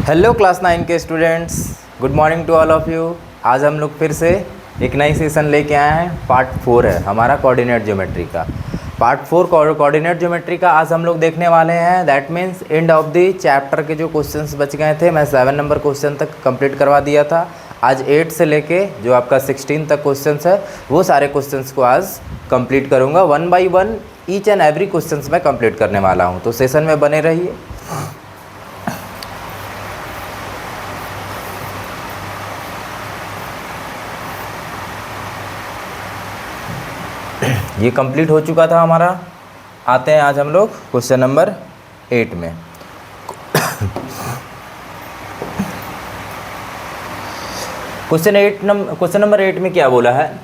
Hello class 9 के students, good morning to all of you. आज हम लोग फिर से एक नई सेशन लेके आए हैं। पार्ट 4 है हमारा कोऑर्डिनेट ज्योमेट्री का। पार्ट 4 कोऑर्डिनेट ज्योमेट्री का आज हम लोग देखने वाले हैं। That means end of the chapter के जो क्वेश्चंस बच गए थे, मैं 7 नंबर क्वेश्चन तक कंप्लीट करवा दिया था। आज 8 से लेके जो आपका 16 तक क्वेश्चंस है वो सारे क्वेश्चंस को आज कंप्लीट करूँगा। 1 by 1 each and every questions मैं कंप्लीट करने वाला हूँ, तो सेशन में बने रहिए। ये कंप्लीट हो चुका था हमारा। आते हैं आज हम लोग क्वेश्चन नंबर 8 में। क्वेश्चन नंबर 8 में क्या बोला है?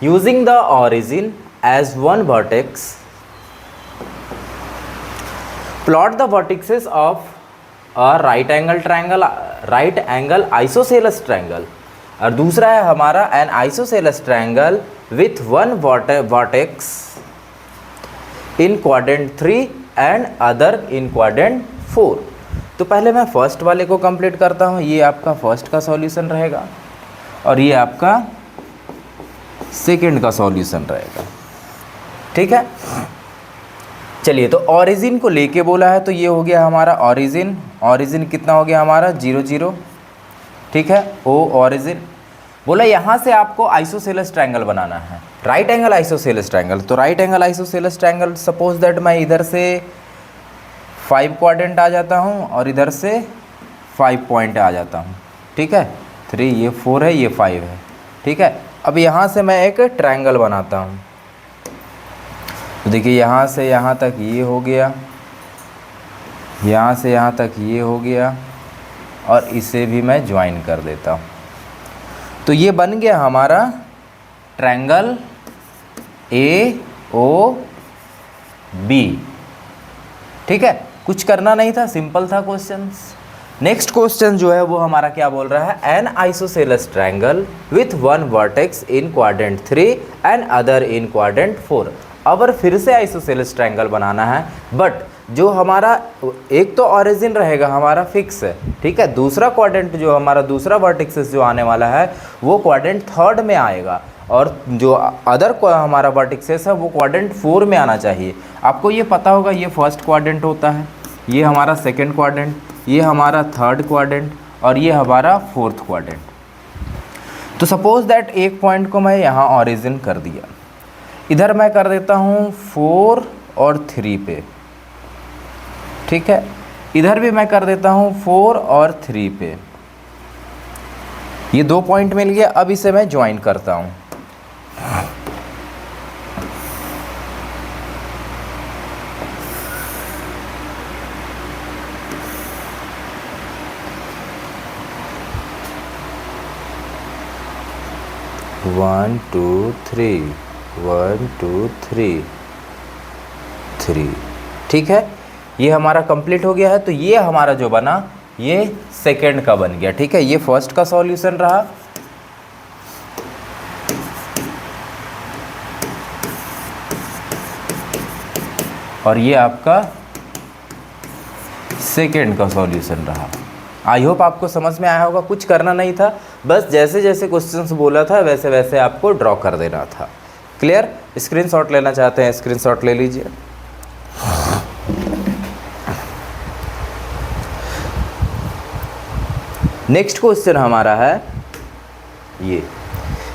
Using the origin as one vertex plot the vertices of a right angle isosceles triangle. और दूसरा है हमारा an isosceles triangle with one vertex in quadrant 3 and other in quadrant 4। तो पहले मैं फर्स्ट वाले को कंप्लीट करता हूँ। ये आपका फर्स्ट का सॉल्यूशन रहेगा और ये आपका सेकंड का सॉल्यूशन रहेगा। ठीक है, चलिए। तो ऑरिजिन को लेके बोला है, तो ये हो गया हमारा ऑरिजिन कितना हो गया हमारा 0 0। ठीक है, ओ ऑरिजिन बोला यहाँ से आपको आइसोसेलेस ट्रायंगल बनाना है, राइट एंगल आइसोसेलेस ट्रायंगल। तो right angle isosceles triangle, suppose that मैं इधर से 5 क्वाड्रेंट आ जाता हूँ और इधर से 5 पॉइंट आ जाता हूँ। ठीक है, 3, ये 4 है, ये 5 है। ठीक है, अब यहाँ से मैं एक ट्रायंगल बनाता हूँ। तो देखिए यहाँ से यहाँ तक ये हो गया, यहाँ से यहाँ तक ये हो गया और इसे भी मैं ज्वाइन कर देता हूँ। तो ये बन गया हमारा ट्रायंगल AOB। ठीक है, कुछ करना नहीं था, सिंपल था क्वेश्चंस। नेक्स्ट क्वेश्चन जो है वो हमारा क्या बोल रहा है? N isosceles triangle with one vertex in quadrant 3 and other in quadrant 4। अब फिर से आइसोसेलेस ट्रायंगल बनाना है, बट जो हमारा एक तो ऑरिजिन रहेगा हमारा फिक्स है। ठीक है, दूसरा क्वाड्रेंट जो हमारा दूसरा वर्टिसेस जो आने वाला है वो क्वाड्रेंट 3 में आएगा और जो अदर हमारा वर्टिसेस है वो क्वाड्रेंट 4 में आना चाहिए। आपको ये पता होगा, ये फर्स्ट क्वाड्रेंट होता है, ये हमारा सेकंड क्वाड्रेंट, ये हमारा थर्ड क्वाड्रेंट और ये हमारा फोर्थ क्वाड्रेंट। तो सपोज दैट एक पॉइंट को मैं यहाँ ऑरिजिन कर दिया, इधर मैं कर देता हूँ 4 और 3 पे। ठीक है, इधर भी मैं कर देता हूँ 4 और 3 पे। ये 2 पॉइंट मिल गया। अब इसे मैं ज्वाइन करता हूँ। One two three 1 2 3 3। ठीक है, ये हमारा कंप्लीट हो गया है। तो ये हमारा जो बना ये सेकंड का बन गया। ठीक है, ये फर्स्ट का सॉल्यूशन रहा और ये आपका सेकंड का सॉल्यूशन रहा। आई होप आपको समझ में आया होगा। कुछ करना नहीं था, बस जैसे जैसे क्वेश्चंस बोला था वैसे वैसे आपको ड्रॉ कर देना था। क्लियर? स्क्रीनशॉट लेना चाहते हैं स्क्रीनशॉट ले लीजिए। नेक्स्ट क्वेश्चन हमारा है ये।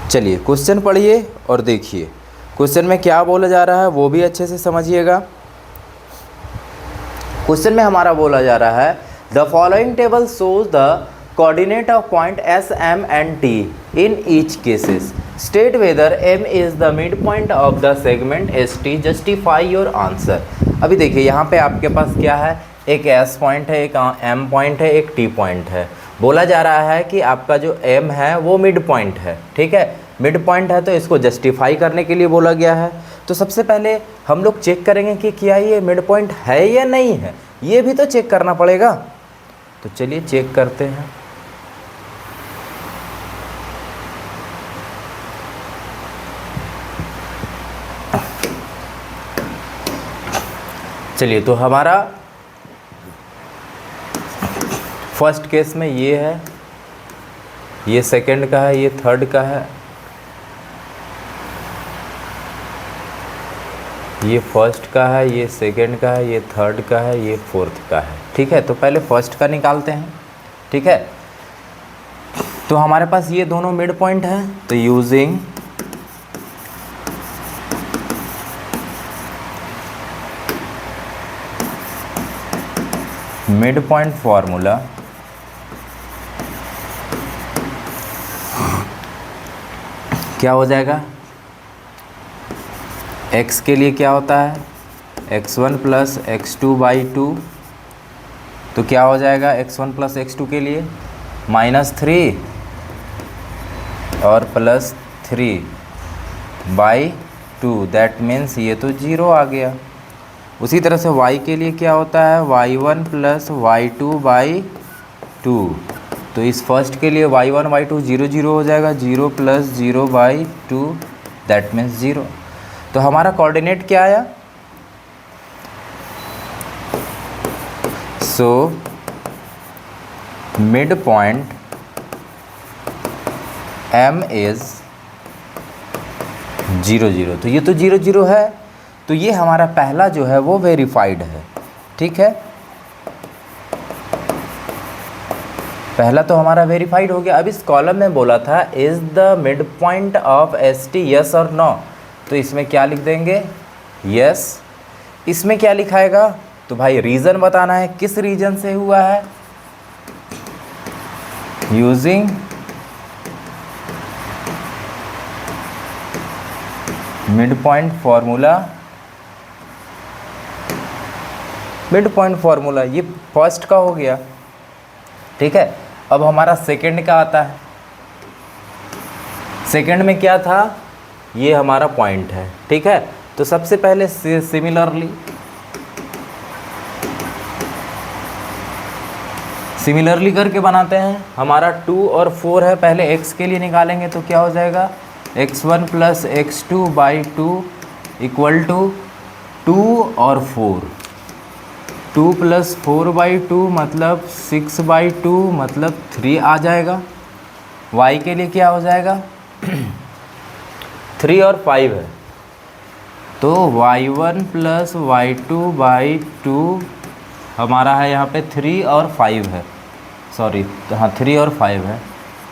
चलिए क्वेश्चन पढ़िए और देखिए क्वेश्चन में क्या बोला जा रहा है वो भी अच्छे से समझिएगा। क्वेश्चन में हमारा बोला जा रहा है the following table shows the coordinate of point S, M and T in each cases. State whether M is the midpoint of the segment ST. Justify your answer. अभी देखिए यहाँ पे आपके पास क्या है, एक S पॉइंट है, एक M पॉइंट है, एक T पॉइंट है। बोला जा रहा है कि आपका जो M है वो मिड पॉइंट है। ठीक है, मिड पॉइंट है तो इसको जस्टिफाई करने के लिए बोला गया है। तो सबसे पहले हम लोग चेक करेंगे कि क्या ये मिड पॉइंट है या नहीं है, ये भी तो चेक करना पड़ेगा। तो चलिए चेक करते हैं। चलिए, तो हमारा फर्स्ट केस में ये है, ये सेकंड का है, ये थर्ड का है, ये फर्स्ट का है, ये सेकंड का है, ये थर्ड का है, ये फोर्थ का है। ठीक है, तो पहले फर्स्ट का निकालते हैं। ठीक है, तो हमारे पास ये दोनों मिड पॉइंट हैं, तो यूजिंग मिड पॉइंट फॉर्मूला क्या हो जाएगा, x के लिए क्या होता है x1 प्लस x2 बाई 2, तो क्या हो जाएगा x1 प्लस x2 के लिए -3 और +3 बाई 2, दैट मीन्स ये तो 0 आ गया। उसी तरह से y के लिए क्या होता है y1 प्लस y2 बाई 2, तो इस फर्स्ट के लिए y1 y2 0 0 हो जाएगा, 0 प्लस 0 बाई 2, दैट मीन्स 0। तो हमारा कोऑर्डिनेट क्या आया, so mid point M is 0 0, तो ये तो 0 0 है, तो ये हमारा पहला जो है वो वेरीफाइड है। ठीक है, पहला तो हमारा वेरीफाइड हो गया। अब इस कॉलम में बोला था is the mid point of ST yes और नो, तो इसमें क्या लिख देंगे यस। इसमें क्या लिखाएगा, तो भाई रीज़न बताना है, किस रीजन से हुआ है, using mid point formula. Mid point formula ये फर्स्ट का हो गया। ठीक है, अब हमारा सेकंड का आता है। सेकंड में क्या था, ये हमारा पॉइंट है। ठीक है, तो सबसे पहले सिमिलरली करके बनाते हैं। हमारा 2 और 4 है, पहले x के लिए निकालेंगे तो क्या हो जाएगा x1 plus x2 by 2 equal to 2 और 4, 2 प्लस 4 बाई 2 मतलब 6 बाई 2 मतलब 3 आ जाएगा। y के लिए क्या हो जाएगा 3 और 5 है, तो y1 प्लस y2 बाई 2 हमारा है यहाँ पे 3 और 5 है, सॉरी हाँ 3 और 5 है,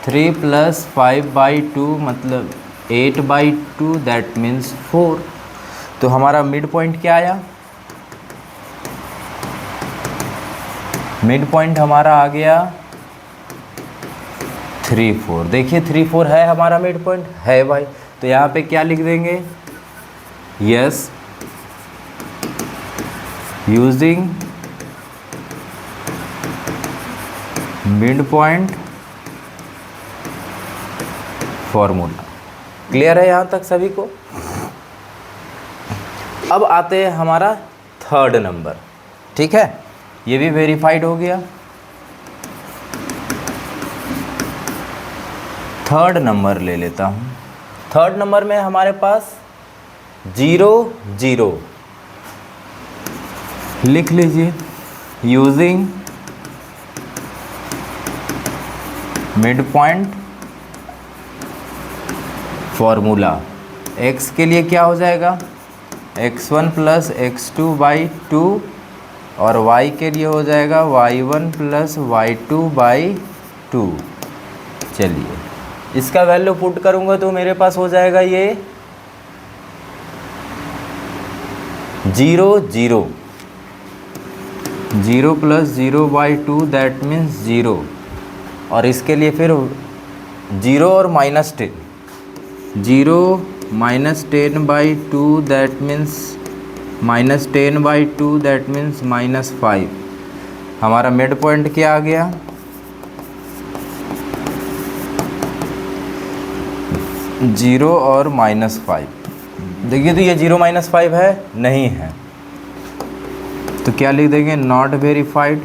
3 प्लस 5 बाई 2 मतलब 8 बाई 2, दैट मीन्स 4। तो हमारा मिड पॉइंट क्या आया, मिड पॉइंट हमारा आ गया 3 4। देखिए 3 4 है हमारा मिड पॉइंट है भाई, तो यहाँ पे क्या लिख देंगे yes using mid point formula. Clear है यहाँ तक सभी को। अब आते हैं हमारा थर्ड नंबर। ठीक है, ये भी वेरीफाइड हो गया। थर्ड नंबर ले लेता हूँ। थर्ड नंबर में हमारे पास 0 0 लिख लीजिए using mid point formula. x के लिए क्या हो जाएगा x1 प्लस x2 बाई 2 और y के लिए हो जाएगा y1 प्लस y2 बाई 2। चलिए इसका वैल्यू पुट करूँगा तो मेरे पास हो जाएगा ये 0 0, 0 प्लस 0 बाई 2 दैट मीन्स 0, और इसके लिए फिर 0 और -10, 0 -10 by 2 that means -10 by 2 that means -5। हमारा मिड पॉइंट क्या आ गया 0 और -5। देखिए तो ये 0 -5 है नहीं है, तो क्या लिख देंगे नॉट वेरीफाइड।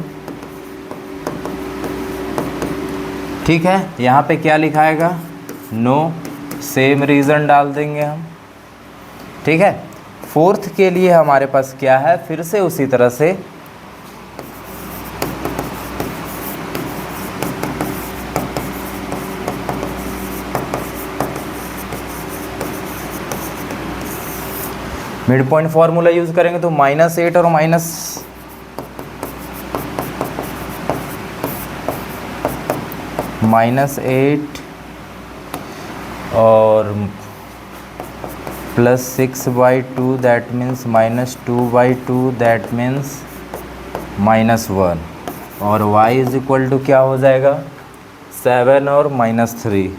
ठीक है, यहाँ पे क्या लिखाएगा नो, सेम रीज़न डाल देंगे हम। ठीक है, फोर्थ के लिए हमारे पास क्या है, फिर से उसी तरह से मिड पॉइंट फॉर्मूला यूज करेंगे तो -8 और -8 और +6/2 दैट मीन्स -2/2 दैट मीन्स -1 और y इज इक्वल टू क्या हो जाएगा 7 और -3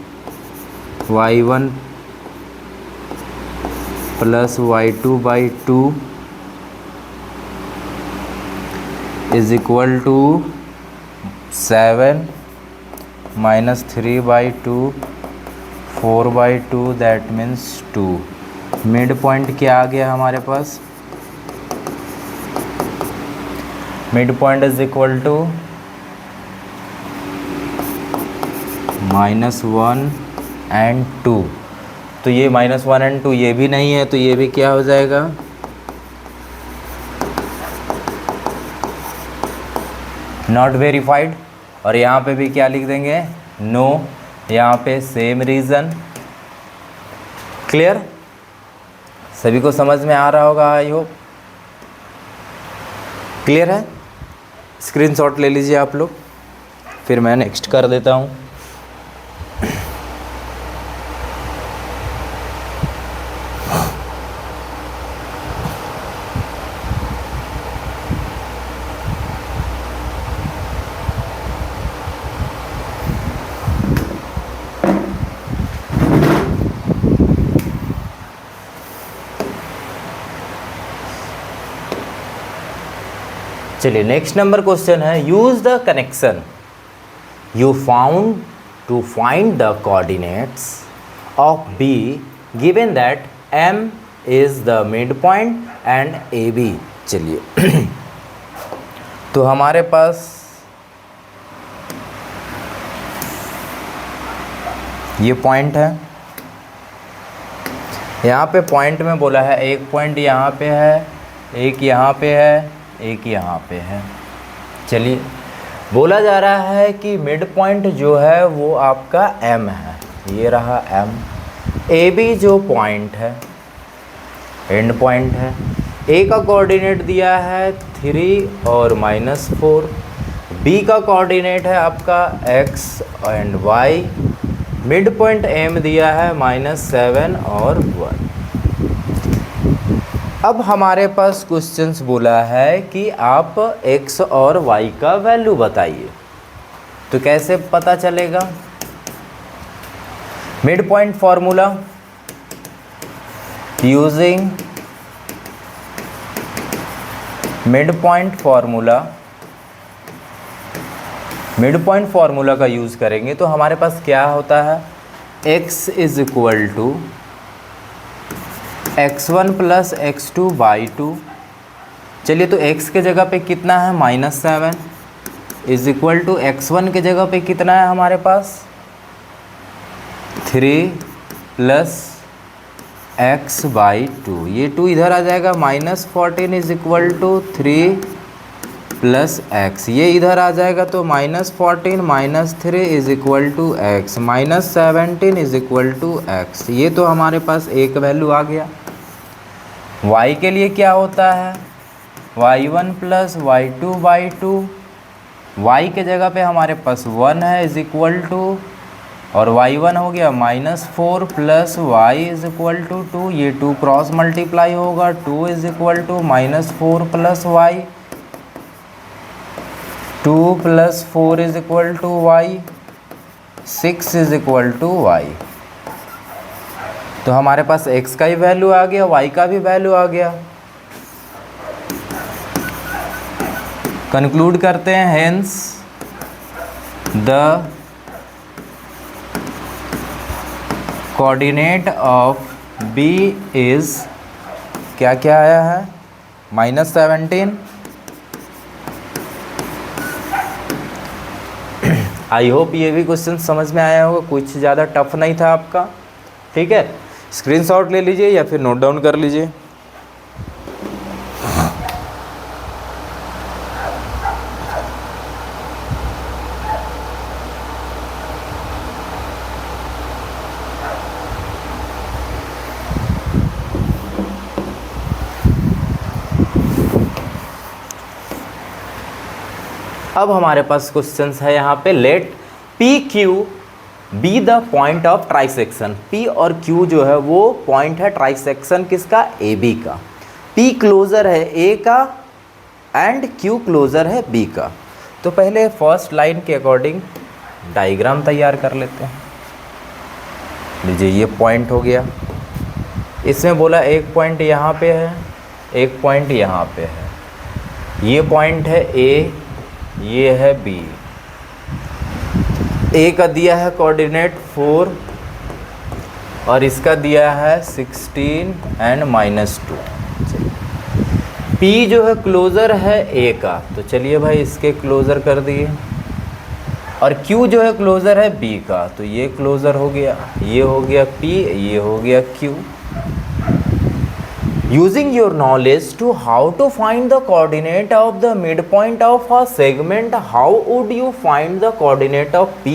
y1 + y2/2 is equal to 7 -3/2 4/2 that means 2। Mid point क्या आ गया हमारे पास, mid point is equal to -1 and 2। तो ये -1 and 2 ये भी नहीं है, तो ये भी क्या हो जाएगा नॉट वेरीफाइड। और यहाँ पे भी क्या लिख देंगे नो, यहाँ पे सेम रीज़न। क्लियर, सभी को समझ में आ रहा होगा आई होप। क्लियर है, स्क्रीनशॉट ले लीजिए आप लोग, फिर मैं नेक्स्ट कर देता हूँ। चलिए नेक्स्ट नंबर क्वेश्चन है, use the connection you found to find the coordinates of B given that M is the mid point and A B. चलिए तो हमारे पास ये पॉइंट है, यहाँ पे पॉइंट में बोला है एक पॉइंट यहाँ पे है, एक यहाँ पे है, एक यहाँ पे है। चलिए बोला जा रहा है कि मिड पॉइंट जो है वो आपका M है, ये रहा M। ए बी जो पॉइंट है एंड पॉइंट है, ए का कोऑर्डिनेट दिया है 3 और -4, बी का कोऑर्डिनेट है आपका x and y, mid point M दिया है -7 और 1। अब हमारे पास क्वेश्चंस बोला है कि आप x और y का वैल्यू बताइए। तो कैसे पता चलेगा, mid point formula using mid point formula का यूज़ करेंगे तो हमारे पास क्या होता है, x is equal to x1 + x2/2। चलिए तो x के जगह पे कितना है -7 इज इक्वल टू x1 के जगह पे कितना है हमारे पास 3 + x/2, ये 2 इधर आ जाएगा -14 इज इक्वल टू 3 + x, ये इधर आ जाएगा तो -14 - 3 is equal to x, -17 is equal to x। ये तो हमारे पास एक वैल्यू आ गया। y के लिए क्या होता है y1 + y2/2, y के जगह पे हमारे पास 1 है इज इक्वल टू, और y1 हो गया -4 + y इज इक्वल टू 2, ये 2 क्रॉस मल्टीप्लाई होगा, 2 is equal to -4 + y, 2 + 4 is equal to y, 6 is equal to y। तो हमारे पास x का ही वैल्यू आ गया, y का भी वैल्यू आ गया। कंक्लूड करते हैं, hence the coordinate of b is क्या क्या आया है -17। आई होप ये भी क्वेश्चन समझ में आया होगा, कुछ ज़्यादा टफ नहीं था आपका। ठीक है, स्क्रीनशॉट ले लीजिए या फिर नोट डाउन कर लीजिए। अब हमारे पास क्वेश्चन है यहाँ पे, let P Q be the point of trisection. P और क्यू जो है वो पॉइंट है ट्राइसेक्शन किसका, ए बी का। पी क्लोजर है ए का एंड क्यू क्लोजर है बी का। तो पहले फर्स्ट लाइन के अकॉर्डिंग डायग्राम तैयार कर लेते हैं। लीजिए ये पॉइंट हो गया, इसमें बोला एक पॉइंट यहाँ पे है, एक पॉइंट यहाँ पे है। ये पॉइंट है ए, ये है बी। ए का दिया है कोऑर्डिनेट 4 और इसका दिया है 16 एंड -2। पी जो है क्लोज़र है ए का, तो चलिए भाई इसके क्लोज़र कर दिए। और क्यू जो है क्लोज़र है बी का, तो ये क्लोज़र हो गया, ये हो गया पी, ये हो गया Q. Using your knowledge to how to find the coordinate of the midpoint of a segment, how would you find the coordinate of P?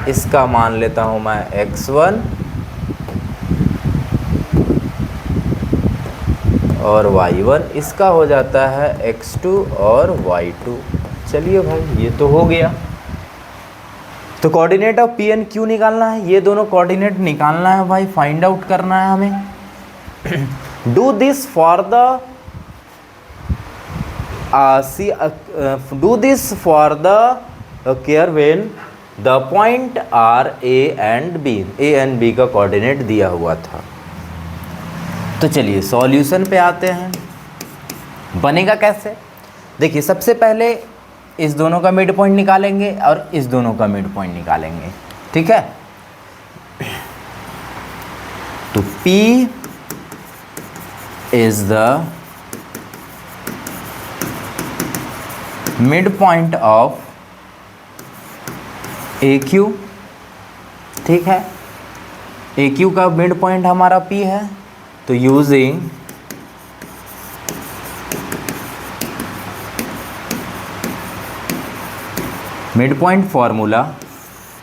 इसका मान लेता हूँ मैं x1 और y1, इसका हो जाता है x2 और y2। चलिए भाई ये तो हो गया। तो coordinate of P and Q निकालना है, ये दोनों कोऑर्डिनेट निकालना है भाई, फाइंड आउट करना है हमें। Do this for the do this for the care when the point are A and B, A and B का कोऑर्डिनेट दिया हुआ था। तो चलिए सॉल्यूशन पे आते हैं। बनेगा कैसे, देखिए सबसे पहले इस दोनों का मिड पॉइंट निकालेंगे और इस दोनों का मिड पॉइंट निकालेंगे, ठीक है। तो P is the midpoint of AQ, ठीक है। AQ का मिड पॉइंट हमारा P है, तो using mid point formula,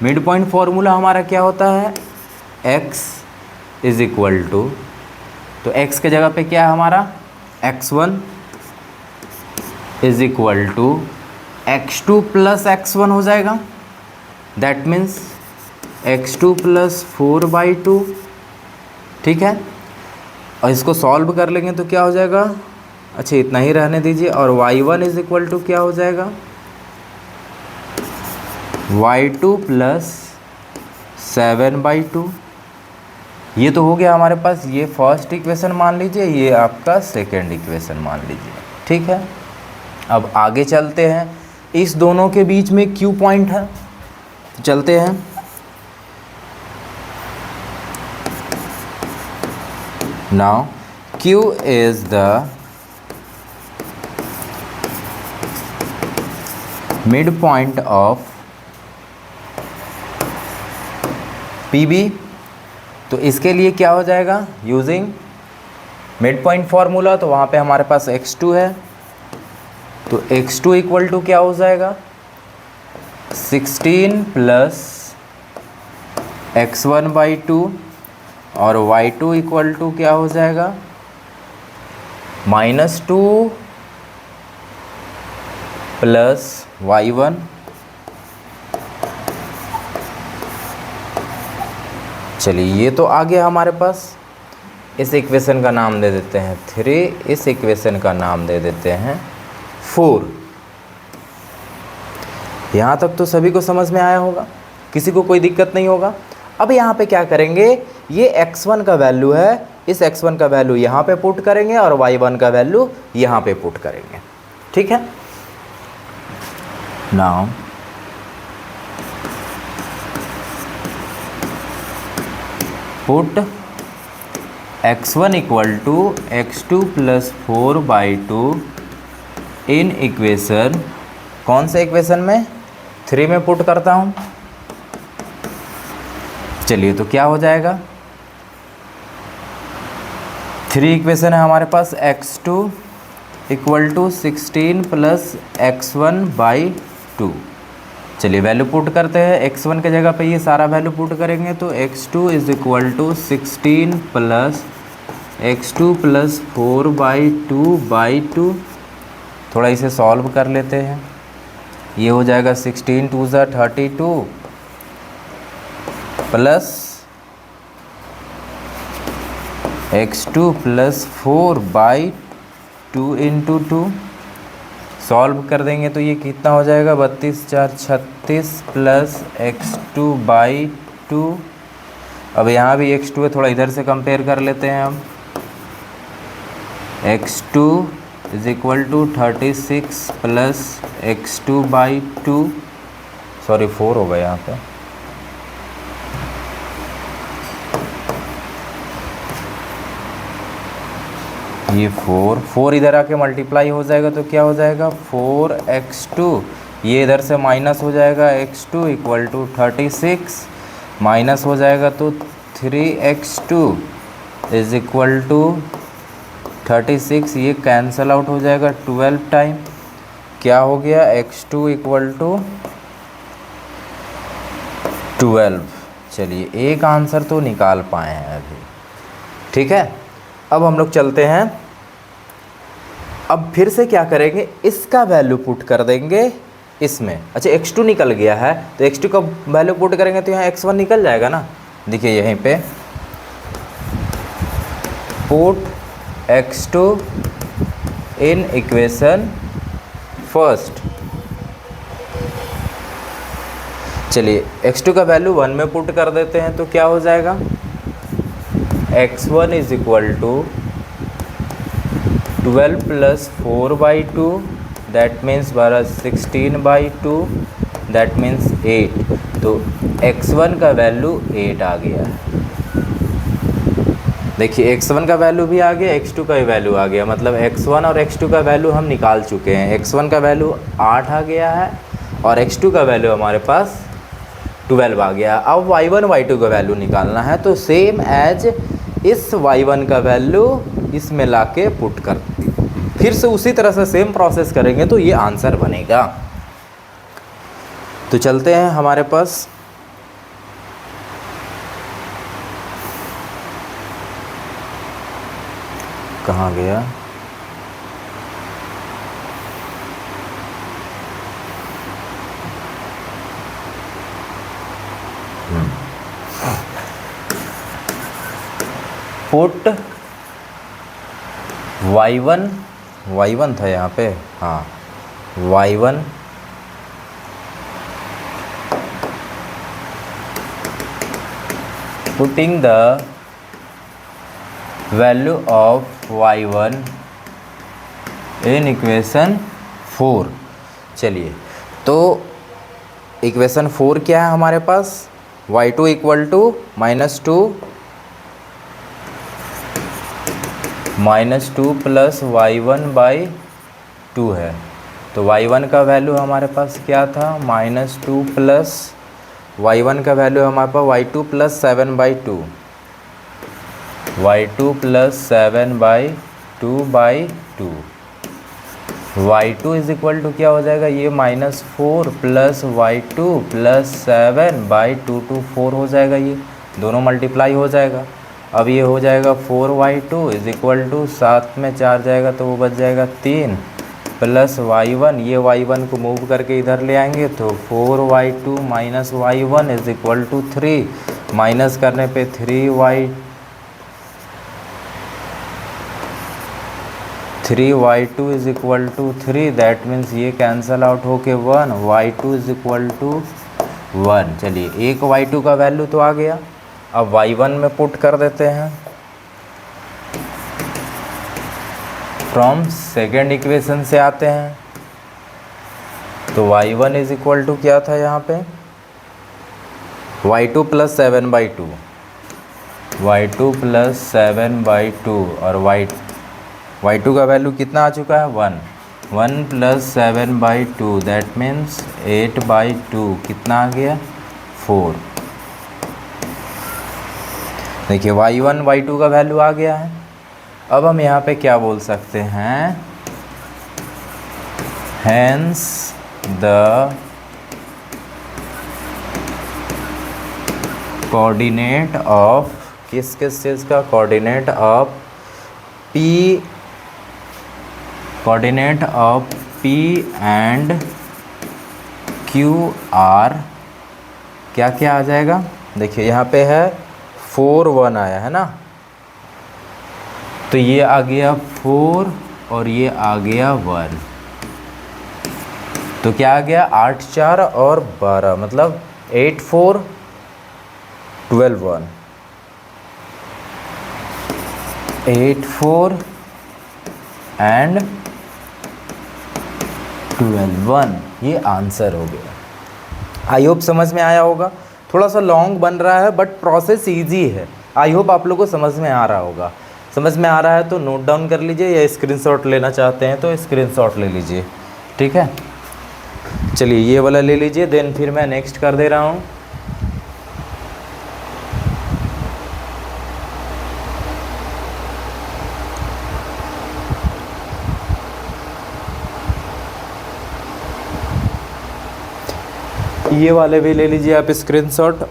mid point formula हमारा क्या होता है, x इज इक्वल टू, तो x के जगह पे क्या है हमारा, x1 is equal to x2 plus x1 हो जाएगा। दैट मीन्स x2 प्लस 4/2, ठीक है। और इसको सॉल्व कर लेंगे तो क्या हो जाएगा, अच्छा इतना ही रहने दीजिए। और y1 इज इक्वल टू क्या हो जाएगा, y2 प्लस 7/2। ये तो हो गया हमारे पास, ये फर्स्ट इक्वेशन मान लीजिए, ये आपका सेकेंड इक्वेशन मान लीजिए, ठीक है। अब आगे चलते हैं, इस दोनों के बीच में Q पॉइंट है, तो चलते हैं। Now Q is the mid point of PB। तो इसके लिए क्या हो जाएगा, यूजिंग मिड पॉइंट फार्मूला, तो वहाँ पे हमारे पास x2 है, तो x2 इक्वल टू क्या हो जाएगा, 16 प्लस x1/2 और y2 इक्वल टू क्या हो जाएगा, -2 प्लस y1। चलिए ये तो आ गया हमारे पास। इस इक्वेशन का नाम दे देते हैं 3, इस इक्वेशन का नाम दे देते हैं 4। यहाँ तक तो सभी को समझ में आया होगा, किसी को कोई दिक्कत नहीं होगा। अब यहाँ पे क्या करेंगे, ये x1 का वैल्यू है, इस x1 का वैल्यू यहाँ पे पुट करेंगे और y1 का वैल्यू यहाँ पे पुट करेंगे, ठीक है। Now put x1 equal to x2 plus 4/2 in equation, कौन से इक्वेशन में, 3 में पुट करता हूँ। चलिए तो क्या हो जाएगा, 3 इक्वेशन है हमारे पास, x2 equal to 16 plus x1/2। चलिए वैल्यू पुट करते हैं, x1 के जगह पे ये सारा वैल्यू पुट करेंगे, तो x2 is equal to 16 plus x2 plus 4/2/2। थोड़ा इसे सॉल्व कर लेते हैं। ये हो जाएगा 16 2 ज़ा 32 plus x2 plus 4/2 into 2। Solve कर देंगे तो ये कितना हो जाएगा 32 4 36 प्लस x2/2। अब यहाँ भी x2 है, थोड़ा इधर से कंपेयर कर लेते हैं हम। x2 is equal to 36 plus x2/2, sorry 4 होगा यहाँ पे। ये 4 इधर आके मल्टीप्लाई हो जाएगा तो क्या हो जाएगा 4x2, ये इधर से माइनस हो जाएगा x2 इक्वल टू 36 माइनस हो जाएगा तो 3x2 इज इक्वल टू 36, ये कैंसल आउट हो जाएगा 12 टाइम। क्या हो गया x2 इक्वल टू 12। चलिए एक आंसर तो निकाल पाए हैं अभी, ठीक है। अब हम लोग चलते हैं, अब फिर से क्या करेंगे, इसका वैल्यू पुट कर देंगे इसमें। अच्छा x2 निकल गया है तो x2 का वैल्यू पुट करेंगे तो यहाँ x1 निकल जाएगा ना। देखिए यहीं पे put x2 in equation first. चलिए x2 का वैल्यू 1 में पुट कर देते हैं तो क्या हो जाएगा x1 is equal to 12 plus 4/2 that means 16/2 that means 8। तो x1 का वैल्यू 8 आ गया। देखिए x1 का वैल्यू भी आ गया, x2 का भी वैल्यू आ गया, मतलब x1 और x2 का वैल्यू हम निकाल चुके हैं। x1 का वैल्यू 8 आ गया है और x2 का वैल्यू हमारे पास 12 आ गया। अब y1 y2 का वैल्यू निकालना है तो सेम एज इस y1 का वैल्यू इसमें लाके पुट कर, फिर से उसी तरह से सेम प्रोसेस करेंगे तो ये आंसर बनेगा। तो चलते हैं हमारे पास कहाँ गया, पुट y1 था यहाँ पे, हाँ y1 putting the value of y1 in equation 4। चलिए तो इक्वेशन 4 क्या है हमारे पास, y2 equal to -2 plus y1/2 है। तो y1 का वैल्यू हमारे पास क्या था -2 प्लस y1 का वैल्यू हमारे पास y2 plus 7/2, y2 plus 7/2/2। y2 is equal to क्या हो जाएगा, ये -4 प्लस y2 प्लस 7/2 to 4 हो जाएगा, ये दोनों मल्टीप्लाई हो जाएगा। अब ये हो जाएगा 4y2 इज इक्वल टू 7 में 4 जाएगा तो वो बच जाएगा 3 प्लस y1, ये y1 को मूव करके इधर ले आएंगे तो 4y2 minus y1 is equal to 3, minus करने पे 3y2 is equal to 3, that means ये कैंसल आउट होके 1, y2 इज इक्वल टू 1। चलिए एक y2 का वैल्यू तो आ गया, अब y1 में पुट कर देते हैं। फ्रॉम सेकेंड इक्वेशन से आते हैं तो y1 इज इक्वल टू क्या था यहाँ पे y2 प्लस 7/2, y2 प्लस 7/2 और y2 का वैल्यू कितना आ चुका है 1 प्लस 7/2 दैट मीन्स 8/2, कितना आ गया 4। देखिए y1 y2 का वैल्यू आ गया है। अब हम यहाँ पे क्या बोल सकते हैं, हेंस द कोऑर्डिनेट ऑफ, किस चीज़ का coordinate of P and Q R क्या क्या आ जाएगा, देखिए यहाँ पे है 4 1 आया है ना, तो ये आ गया 4 और ये आ गया 1, तो क्या आ गया 8 4 और 12 मतलब 8 4 12 1, 8 4 एंड 12 1, ये आंसर हो गया। आई होप समझ में आया होगा। थोड़ा सा लॉन्ग बन रहा है बट प्रोसेस इजी है। आई होप आप लोगों को समझ में आ रहा होगा। समझ में आ रहा है तो नोट डाउन कर लीजिए, या स्क्रीनशॉट लेना चाहते हैं तो स्क्रीनशॉट ले लीजिए, ठीक है। चलिए ये वाला ले लीजिए, देन फिर मैं नेक्स्ट कर दे रहा हूँ। ये वाले भी ले लीजिए आप स्क्रीनशॉट।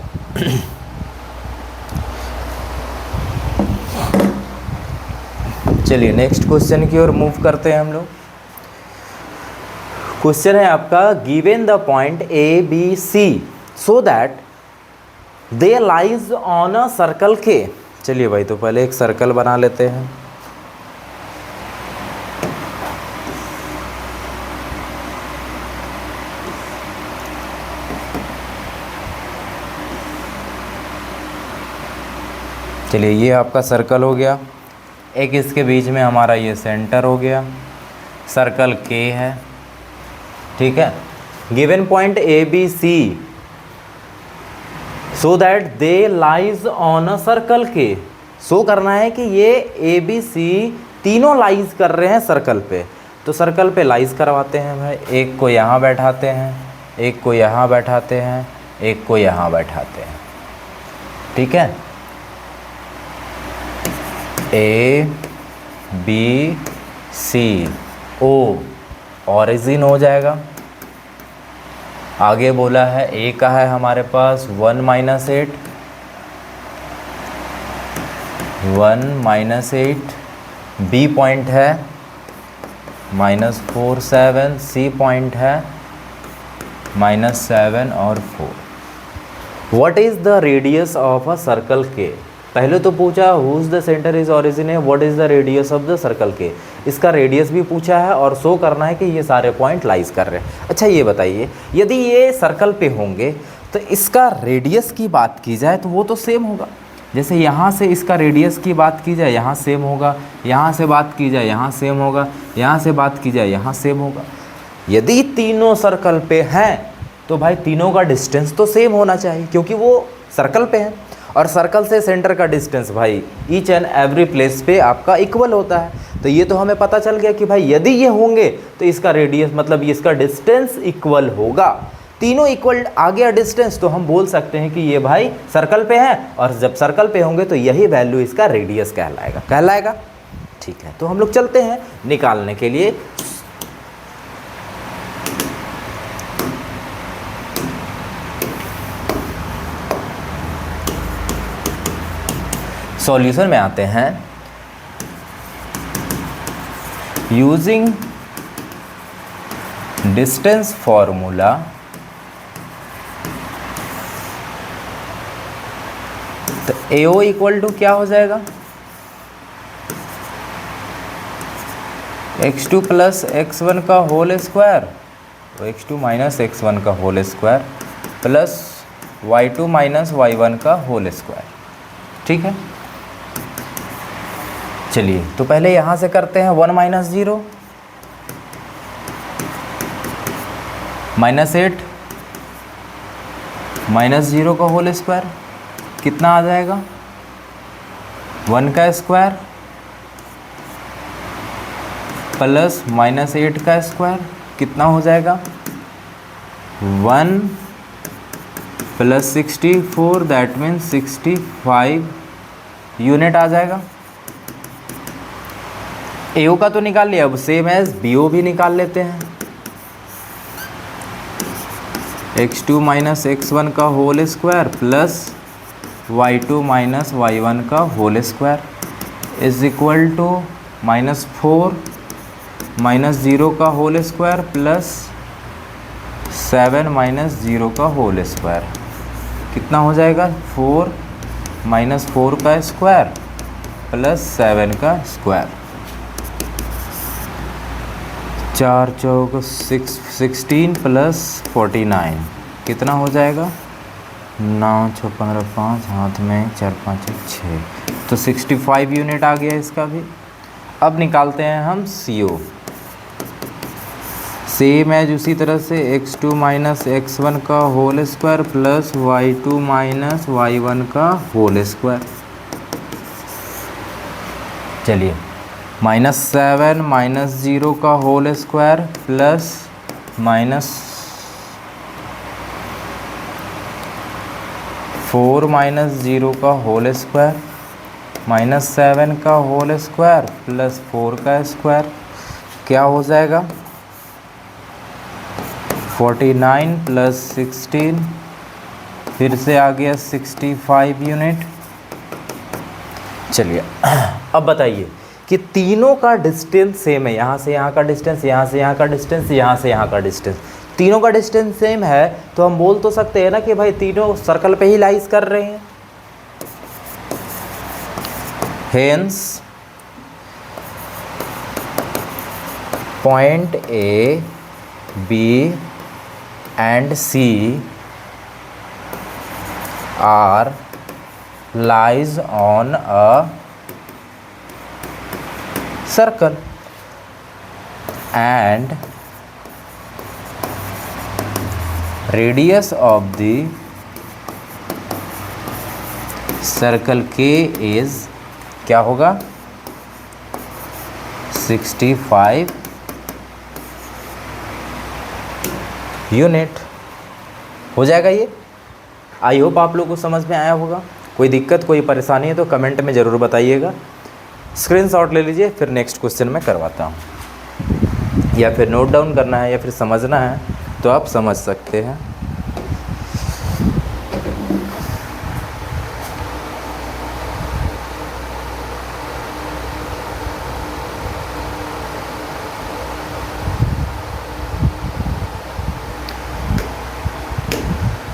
चलिए नेक्स्ट क्वेश्चन की ओर मूव करते हैं हम लोग। क्वेश्चन है आपका, given the point A B C so that they lies on a circle के। चलिए भाई तो पहले एक सर्कल बना लेते हैं। चलिए ये आपका सर्कल हो गया, एक इसके बीच में हमारा ये सेंटर हो गया, सर्कल के है, ठीक है। Given point A B C so that they lies on a circle के। शो करना है कि ये ए बी सी तीनों लाइज कर रहे हैं सर्कल पे, तो सर्कल पे लाइज करवाते हैं भाई। एक को यहाँ बैठाते हैं, एक को यहाँ बैठाते हैं, एक को यहाँ बैठाते हैं, ठीक है। ए बी सी ओ ऑरिजिन हो जाएगा। आगे बोला है ए का है हमारे पास 1 - 8, 1 - 8, बी पॉइंट है -4 7, सी पॉइंट है -7 और 4। What is the radius of a circle के। पहले तो पूछा whose the centre is origin है, what is the radius of the circle के। इसका रेडियस भी पूछा है और शो करना है कि ये सारे पॉइंट लाइज कर रहे हैं। अच्छा ये बताइए, यदि ये सर्कल पे होंगे तो इसका रेडियस की बात की जाए तो वो तो सेम होगा। जैसे यहाँ से इसका रेडियस की बात की जाए यहाँ सेम होगा, यहाँ से बात की जाए यहाँ सेम होगा, यहाँ से बात की जाए यहाँ सेम होगा। यदि तीनों सर्कल पे हैं तो भाई तीनों का डिस्टेंस तो सेम होना चाहिए, क्योंकि वो सर्कल पे हैं और सर्कल से सेंटर का डिस्टेंस भाई ईच एंड एवरी प्लेस पे आपका इक्वल होता है। तो ये तो हमें पता चल गया कि भाई यदि ये होंगे तो इसका रेडियस मतलब इसका डिस्टेंस इक्वल होगा। तीनों इक्वल आ गया डिस्टेंस, तो हम बोल सकते हैं कि ये भाई सर्कल पे हैं, और जब सर्कल पे होंगे तो यही वैल्यू इसका रेडियस कहलाएगा। ठीक है, तो हम लोग चलते हैं निकालने के लिए। सॉल्यूशन में आते हैं। यूजिंग डिस्टेंस फॉर्मूला तो AO इक्वल टू क्या हो जाएगा, x2 प्लस x1 का होल स्क्वायर, तो x2 माइनस x1 का whole square plus y2 minus y1 का होल स्क्वायर, ठीक है। चलिए तो पहले यहाँ से करते हैं 1 - 0 -8 -0 का होल स्क्वायर कितना आ जाएगा, 1 का स्क्वायर प्लस -8 का स्क्वायर कितना हो जाएगा, 1 प्लस 64 दैट मीन्स 65 यूनिट आ जाएगा। AO का तो निकाल लिया, अब सेम एज BO भी निकाल लेते हैं। x2 माइनस x1 का whole square plus y2 minus y1 का whole square is equal to -4 -0 का होल स्क्वायर प्लस 7 माइनस 0 का होल स्क्वायर कितना हो जाएगा, 4 माइनस 4 का स्क्वायर प्लस 7 का स्क्वायर, 4 चौक 16 प्लस 49 कितना हो जाएगा, 9 6 15 5 हाथ में 4 5 6, तो 65 यूनिट आ गया इसका भी। अब निकालते हैं हम CO। सेम एज उसी तरह से x2 माइनस x1 का whole square plus y2 minus y1 का होल स्क्वायर। चलिए, -7 माइनस 0 का होल स्क्वायर प्लस -4 माइनस 0 का होल स्क्वायर -7 का होल स्क्वायर प्लस 4 का स्क्वायर क्या हो जाएगा, 49 प्लस 16 फिर से आ गया 65 यूनिट। चलिए अब बताइए कि तीनों का डिस्टेंस सेम है, यहाँ से यहाँ का डिस्टेंस, यहाँ से यहाँ का डिस्टेंस, यहाँ से यहाँ का डिस्टेंस, तीनों का डिस्टेंस सेम है, तो हम बोल तो सकते हैं ना कि भाई तीनों सर्कल पे ही लाइज कर रहे हैं। Hence point A, B and C are lies on a circle and radius of the circle K is क्या होगा, 65 यूनिट हो जाएगा। ये आई होप आप लोग को समझ में आया होगा। कोई दिक्कत कोई परेशानी है तो कमेंट में ज़रूर बताइएगा। स्क्रीनशॉट ले लीजिए, फिर नेक्स्ट क्वेश्चन मैं करवाता हूँ, या फिर नोट डाउन करना है या फिर समझना है तो आप समझ सकते हैं।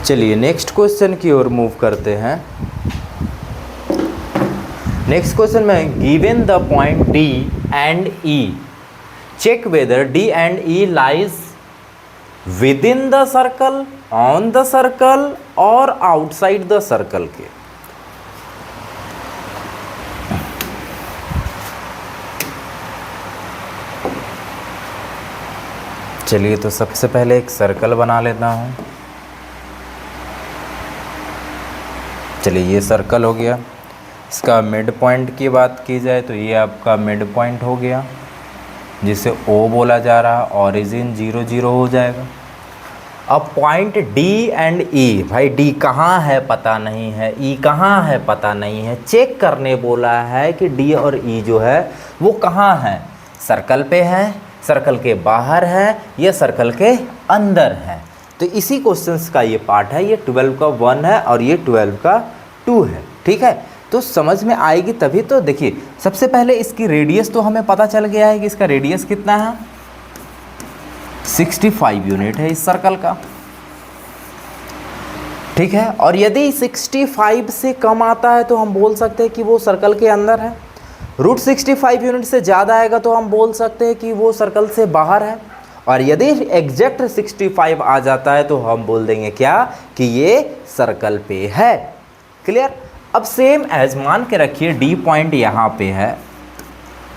चलिए नेक्स्ट क्वेश्चन की ओर मूव करते हैं। नेक्स्ट क्वेश्चन में given the point D and E, check whether D and E lies within the circle, on the circle और आउटसाइड द सर्कल के। चलिए तो सबसे पहले एक सर्कल बना लेता हूँ। चलिए ये सर्कल हो गया। इसका मिड पॉइंट की बात की जाए तो ये आपका मिड पॉइंट हो गया जिसे O बोला जा रहा, ऑरिजिन 0 0 हो जाएगा। अब पॉइंट D एंड E, भाई D कहाँ है पता नहीं है, E कहाँ है पता नहीं है, चेक करने बोला है कि D और E जो है वो कहाँ है, सर्कल पे है, सर्कल के बाहर है या सर्कल के अंदर है। तो इसी क्वेश्चंस का ये पार्ट है। ये 12 का 1 है और ये 12 का 2 है, ठीक है। तो समझ में आएगी तभी तो। देखिए सबसे पहले इसकी रेडियस तो हमें पता चल गया है कि इसका रेडियस कितना है, 65 यूनिट है इस सर्कल का, ठीक है। और यदि 65 से कम आता है तो हम बोल सकते हैं कि वो सर्कल के अंदर है। √65 यूनिट से ज़्यादा आएगा तो हम बोल सकते हैं कि वो सर्कल से बाहर है। और यदि एग्जैक्ट 65 आ जाता है तो हम बोल देंगे क्या कि ये सर्कल पे है। क्लियर। अब सेम एज मान के रखिए D पॉइंट यहाँ पे है,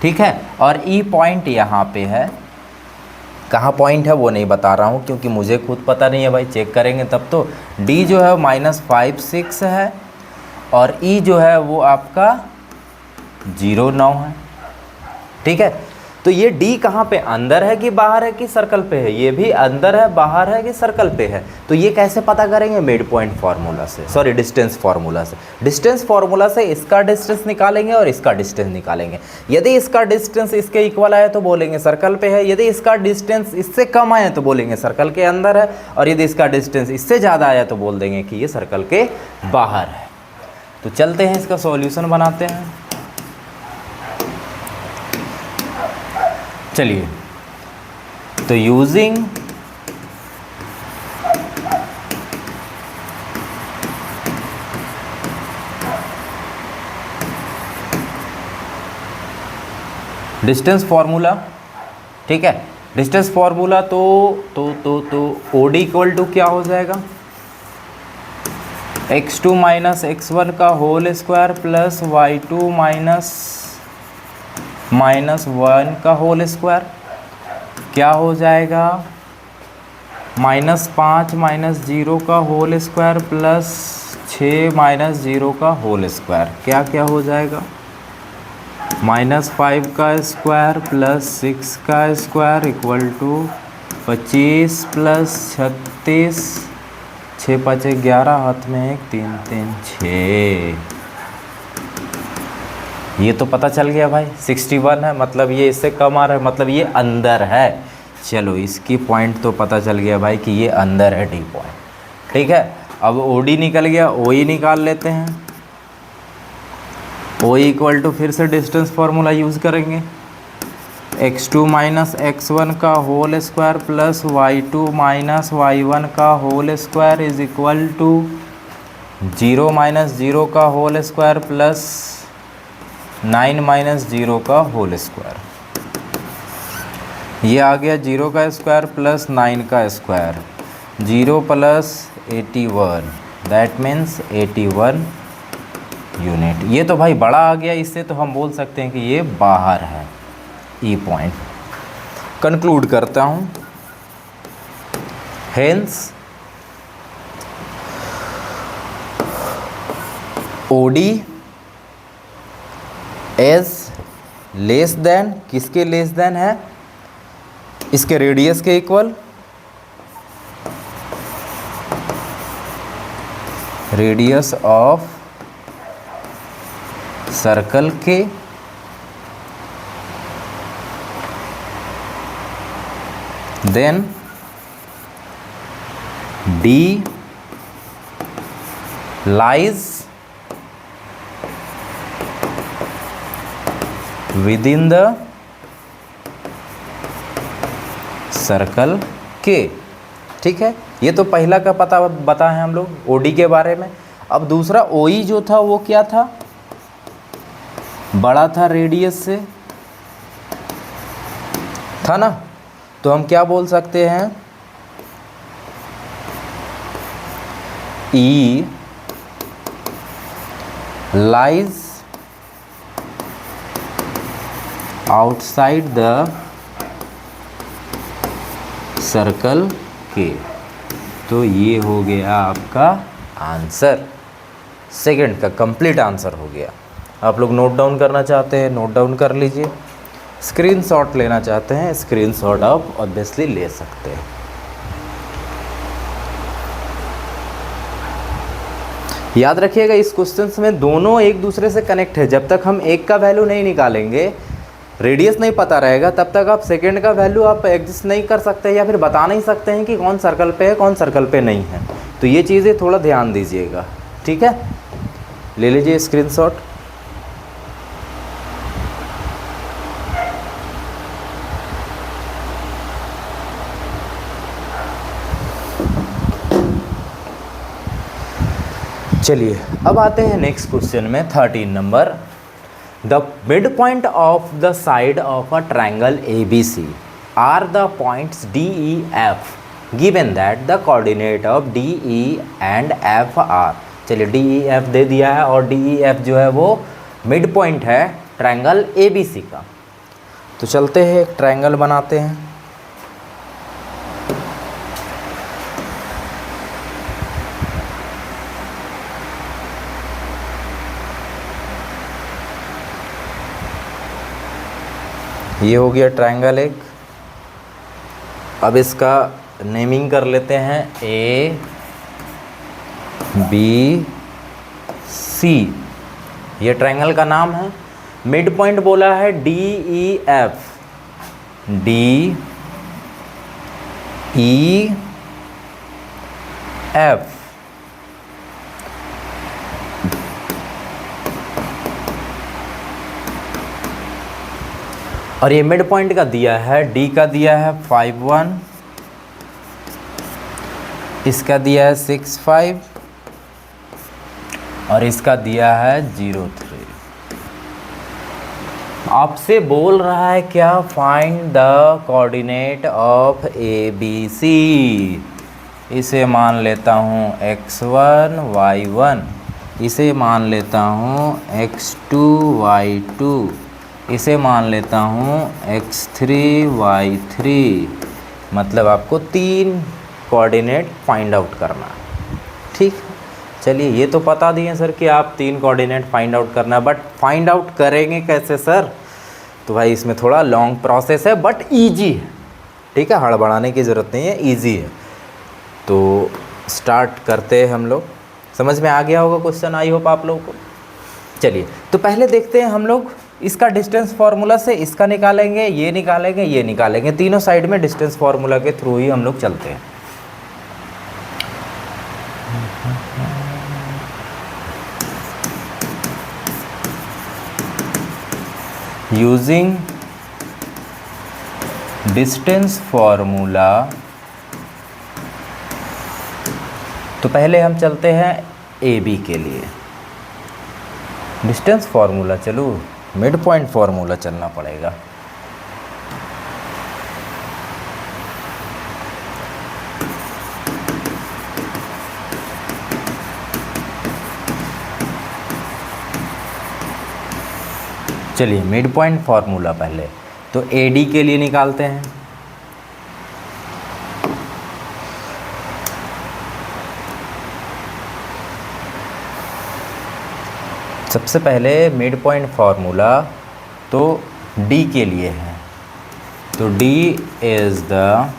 ठीक है, और E पॉइंट यहाँ पे है। कहाँ पॉइंट है वो नहीं बता रहा हूँ क्योंकि मुझे खुद पता नहीं है भाई, चेक करेंगे तब तो। D जो है -5 6 है और E जो है वो आपका 0 9 है, ठीक है। तो ये D कहाँ पे, अंदर है कि बाहर है कि सर्कल पे है, ये भी अंदर है बाहर है कि सर्कल पे है। तो ये कैसे पता करेंगे, मिड पॉइंट फार्मूला से, सॉरी डिस्टेंस फार्मूला से। डिस्टेंस फार्मूला से इसका डिस्टेंस निकालेंगे और इसका डिस्टेंस निकालेंगे। यदि इसका डिस्टेंस इसके इक्वल आए तो बोलेंगे सर्कल पे है, यदि इसका डिस्टेंस इससे कम आए तो बोलेंगे सर्कल के अंदर है, और यदि इसका डिस्टेंस इससे ज़्यादा आया तो बोल देंगे कि ये सर्कल के बाहर है। तो चलते हैं इसका सॉल्यूशन बनाते हैं। चलिए तो यूजिंग डिस्टेंस फॉर्मूला, ठीक है, डिस्टेंस फॉर्मूला तो OD इक्वल टू क्या हो जाएगा, x2 माइनस x1 का whole square plus y2 minus 1 का होल स्क्वायर, क्या हो जाएगा, -5 माइनस 0 का होल स्क्वायर प्लस 6 माइनस 0 का होल स्क्वायर, क्या क्या हो जाएगा, -5 का स्क्वायर प्लस 6 का स्क्वायर इक्वल टू 25 प्लस 36, 6 5 11, हाथ में 1 3 3 6, ये तो पता चल गया भाई 61 है, मतलब ये इससे कम आ रहा है, मतलब ये अंदर है। चलो इसकी पॉइंट तो पता चल गया भाई कि ये अंदर है, डी पॉइंट, ठीक है। अब OD निकल गया, OE निकाल लेते हैं। OE इक्वल टू फिर से डिस्टेंस फार्मूला यूज़ करेंगे, x2 माइनस x1 का whole square plus y2 minus y1 का whole square is equal to 0 minus 0 का होल स्क्वायर प्लस 9 माइनस 0 का होल स्क्वायर, ये आ गया 0 का स्क्वायर प्लस 9 का square, 0 plus 81, that means 81 unit. ये तो भाई बड़ा आ गया, इससे तो हम बोल सकते हैं कि ये बाहर है, ई पॉइंट। कंक्लूड करता हूँ, hence OD as less than, किसके लेस देन है, इसके रेडियस के इक्वल, रेडियस ऑफ सर्कल के then D lies within the circle के, ठीक है। ये तो पहला का पता बता है हम लोग OD के बारे में। अब दूसरा OE जो था वो क्या था, बड़ा था रेडियस से, था ना, तो हम क्या बोल सकते हैं, E lies outside the circle के। तो ये हो गया आपका आंसर, सेकंड का कंप्लीट आंसर हो गया। आप लोग नोट डाउन करना चाहते हैं, नोट डाउन कर लीजिए, स्क्रीनशॉट लेना चाहते हैं, स्क्रीनशॉट आप ऑब्वियसली ले सकते हैं। याद रखिएगा इस क्वेश्चंस में दोनों एक दूसरे से कनेक्ट है। जब तक हम एक का वैल्यू नहीं निकालेंगे, रेडियस नहीं पता रहेगा, तब तक आप सेकंड का वैल्यू आप एग्जिस्ट नहीं कर सकते या फिर बता नहीं सकते हैं कि कौन सर्कल पे है कौन सर्कल पे नहीं है। तो ये चीज़ें थोड़ा ध्यान दीजिएगा, ठीक है। ले लीजिए स्क्रीनशॉट। चलिए अब आते हैं नेक्स्ट क्वेश्चन में 13 नंबर। The mid point of the side of a triangle ABC are the points DEF given that the coordinate of DE and F are. चलिए DEF दे दिया है और DEF जो है वो मिड पॉइंट है ट्रायंगल ABC का। तो चलते हैं एक ट्रायंगल बनाते हैं। ये हो गया ट्रायंगल एक। अब इसका नेमिंग कर लेते हैं A B C, ये ट्रायंगल का नाम है। मिड पॉइंट बोला है DEF, DEF। और ये मिड पॉइंट का दिया है, D का दिया है 5 1, इसका दिया है 6 5 और इसका दिया है 0 3। आपसे बोल रहा है क्या, find the coordinate of A B C. इसे मान लेता हूँ x1 y1, इसे मान लेता हूँ x2 y2, इसे मान लेता हूँ x3 y3। मतलब आपको 3 कोऑर्डिनेट फाइंड आउट करना है। ठीक, चलिए ये तो बता दिए सर कि आप 3 कोऑर्डिनेट फाइंड आउट करना है, बट फाइंड आउट करेंगे कैसे सर? तो भाई इसमें थोड़ा लॉन्ग प्रोसेस है बट ईजी है। ठीक है, हड़बड़ाने की ज़रूरत नहीं है, ईजी है। तो स्टार्ट करते हैं हम लोग। समझ में आ गया होगा क्वेश्चन, आई होप आप लोगों को। चलिए तो पहले देखते हैं हम लोग इसका डिस्टेंस फार्मूला से इसका निकालेंगे, ये निकालेंगे, ये निकालेंगे। तीनों साइड में डिस्टेंस फार्मूला के थ्रू ही हम लोग चलते हैं। यूजिंग डिस्टेंस फार्मूला, तो पहले हम चलते हैं ए बी के लिए। डिस्टेंस फार्मूला चलो, मिड पॉइंट फार्मूला चलना पड़ेगा। चलिए मिड पॉइंट फार्मूला पहले तो ए डी के लिए निकालते हैं। सबसे पहले मिड पॉइंट फार्मूला तो डी के लिए है, तो D is the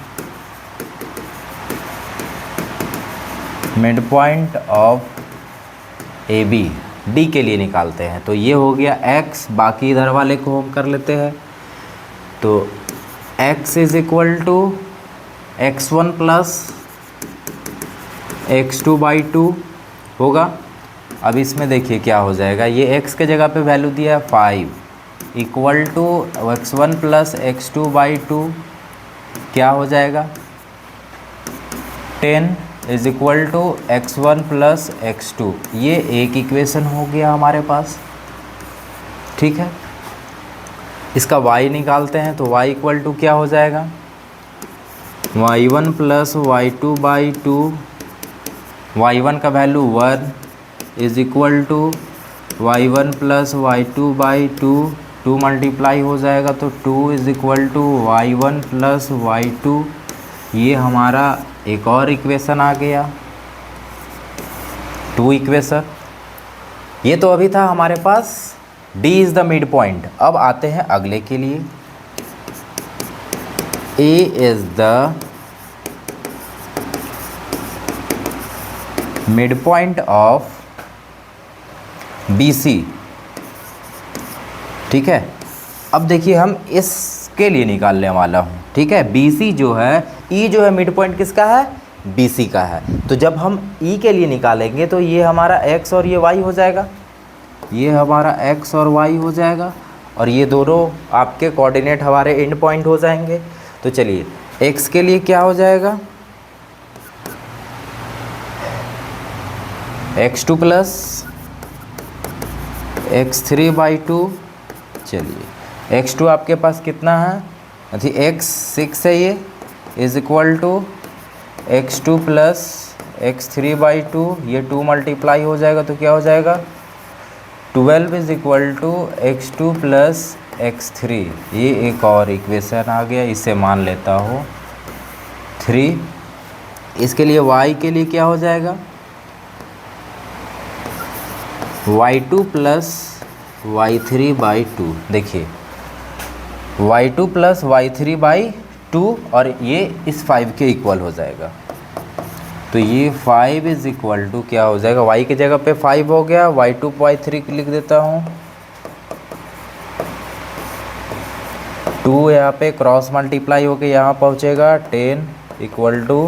mid point of A B. D के लिए निकालते हैं तो ये हो गया x, बाकी इधर वाले को हम कर लेते हैं। तो x is equal to x1 plus x2 by 2 होगा। अब इसमें देखिए क्या हो जाएगा, ये x के जगह पे वैल्यू दिया है 5 equal to x1 plus x2 by 2 क्या हो जाएगा 10 is equal to x1 plus x2। ये एक इक्वेशन हो गया हमारे पास। ठीक है, इसका y निकालते हैं तो y इक्वल टू क्या हो जाएगा y1 plus y2 by 2। y1 का value 1 is equal to y1 plus y2 by 2। 2 multiply हो जाएगा तो 2 is equal to y1 plus y2। ये हमारा एक और इक्वेशन आ गया, 2 इक्वेशन। ये तो अभी था हमारे पास D is the mid point. अब आते हैं अगले के लिए, A is the mid point of BC। ठीक है, अब देखिए हम इसके लिए निकालने वाला हूँ। ठीक है, BC जो है, E जो है मिड पॉइंट किसका है BC का है। तो जब हम E के लिए निकालेंगे तो ये हमारा x और ये y हो जाएगा, ये हमारा x और y हो जाएगा, और ये दोनों आपके कोऑर्डिनेट हमारे एंड पॉइंट हो जाएंगे। तो चलिए x के लिए क्या हो जाएगा x2 प्लस x3 बाई 2। चलिए x2 आपके पास कितना है, अथी x6 है, ये is equal to x2 plus x3 by 2। ये 2 मल्टीप्लाई हो जाएगा तो क्या हो जाएगा 12 is equal to x2 plus x3। ये एक और इक्वेशन आ गया, इसे मान लेता हूँ 3। इसके लिए y के लिए क्या हो जाएगा y2 प्लस y3 बाई 2। देखिए y2 प्लस y3 बाई 2, और ये इस 5 के इक्वल हो जाएगा। तो ये 5 इज़ इक्वल टू क्या हो जाएगा, y की जगह पे 5 हो गया, y2 y3 लिख देता हूँ। 2 यहाँ पे क्रॉस मल्टीप्लाई होके यहाँ पहुँचेगा 10 equal to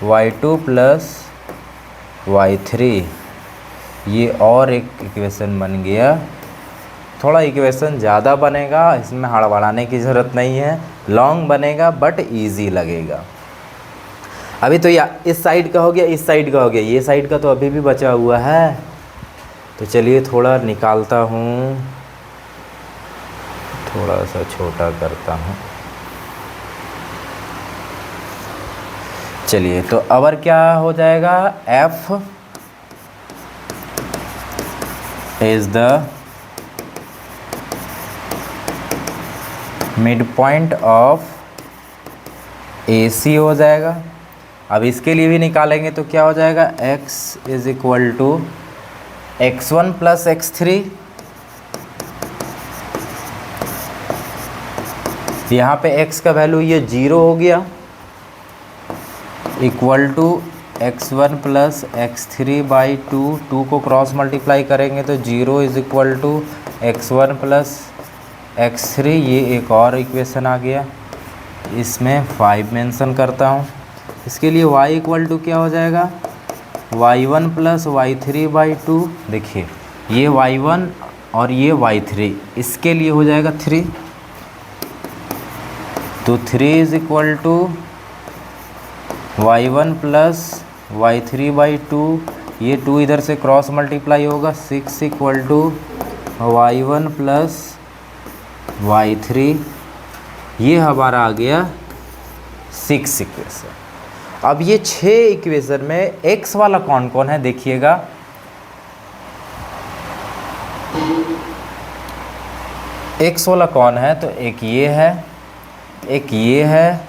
y2 plus y3। ये और एक इक्वेशन बन गया। थोड़ा इक्वेशन ज़्यादा बनेगा, इसमें हड़बड़ाने की ज़रूरत नहीं है, लॉन्ग बनेगा बट इजी लगेगा। अभी तो या इस साइड का हो गया, इस साइड का हो गया, ये साइड का तो अभी भी बचा हुआ है। तो चलिए थोड़ा निकालता हूँ। थोड़ा सा छोटा करता हूँ। चलिए, तो अब क्या हो जाएगा, f is the mid point of AC हो जाएगा। अब इसके लिए भी निकालेंगे तो क्या हो जाएगा, x is equal to x1 plus x3। यहाँ पे x का वैल्यू ये 0 हो गया, equal to x1 plus x3 by 2 को क्रॉस मल्टीप्लाई करेंगे तो 0 is equal to x1 plus x3। ये एक और इक्वेशन आ गया, इसमें 5 मेंशन करता हूँ। इसके लिए y इक्वल टू क्या हो जाएगा, y1 प्लस y3 बाई 2। देखिए ये y1 और ये y3, इसके लिए हो जाएगा 3, तो 3 is equal to y1 plus y3 by 2। ये 2 इधर से क्रॉस मल्टीप्लाई होगा, 6 equal to y1 plus y3। ये हमारा आ गया 6 इक्वेशन। अब ये 6 इक्वेशन में x वाला कौन कौन है देखिएगा। x वाला कौन है, तो एक ये है, एक ये है,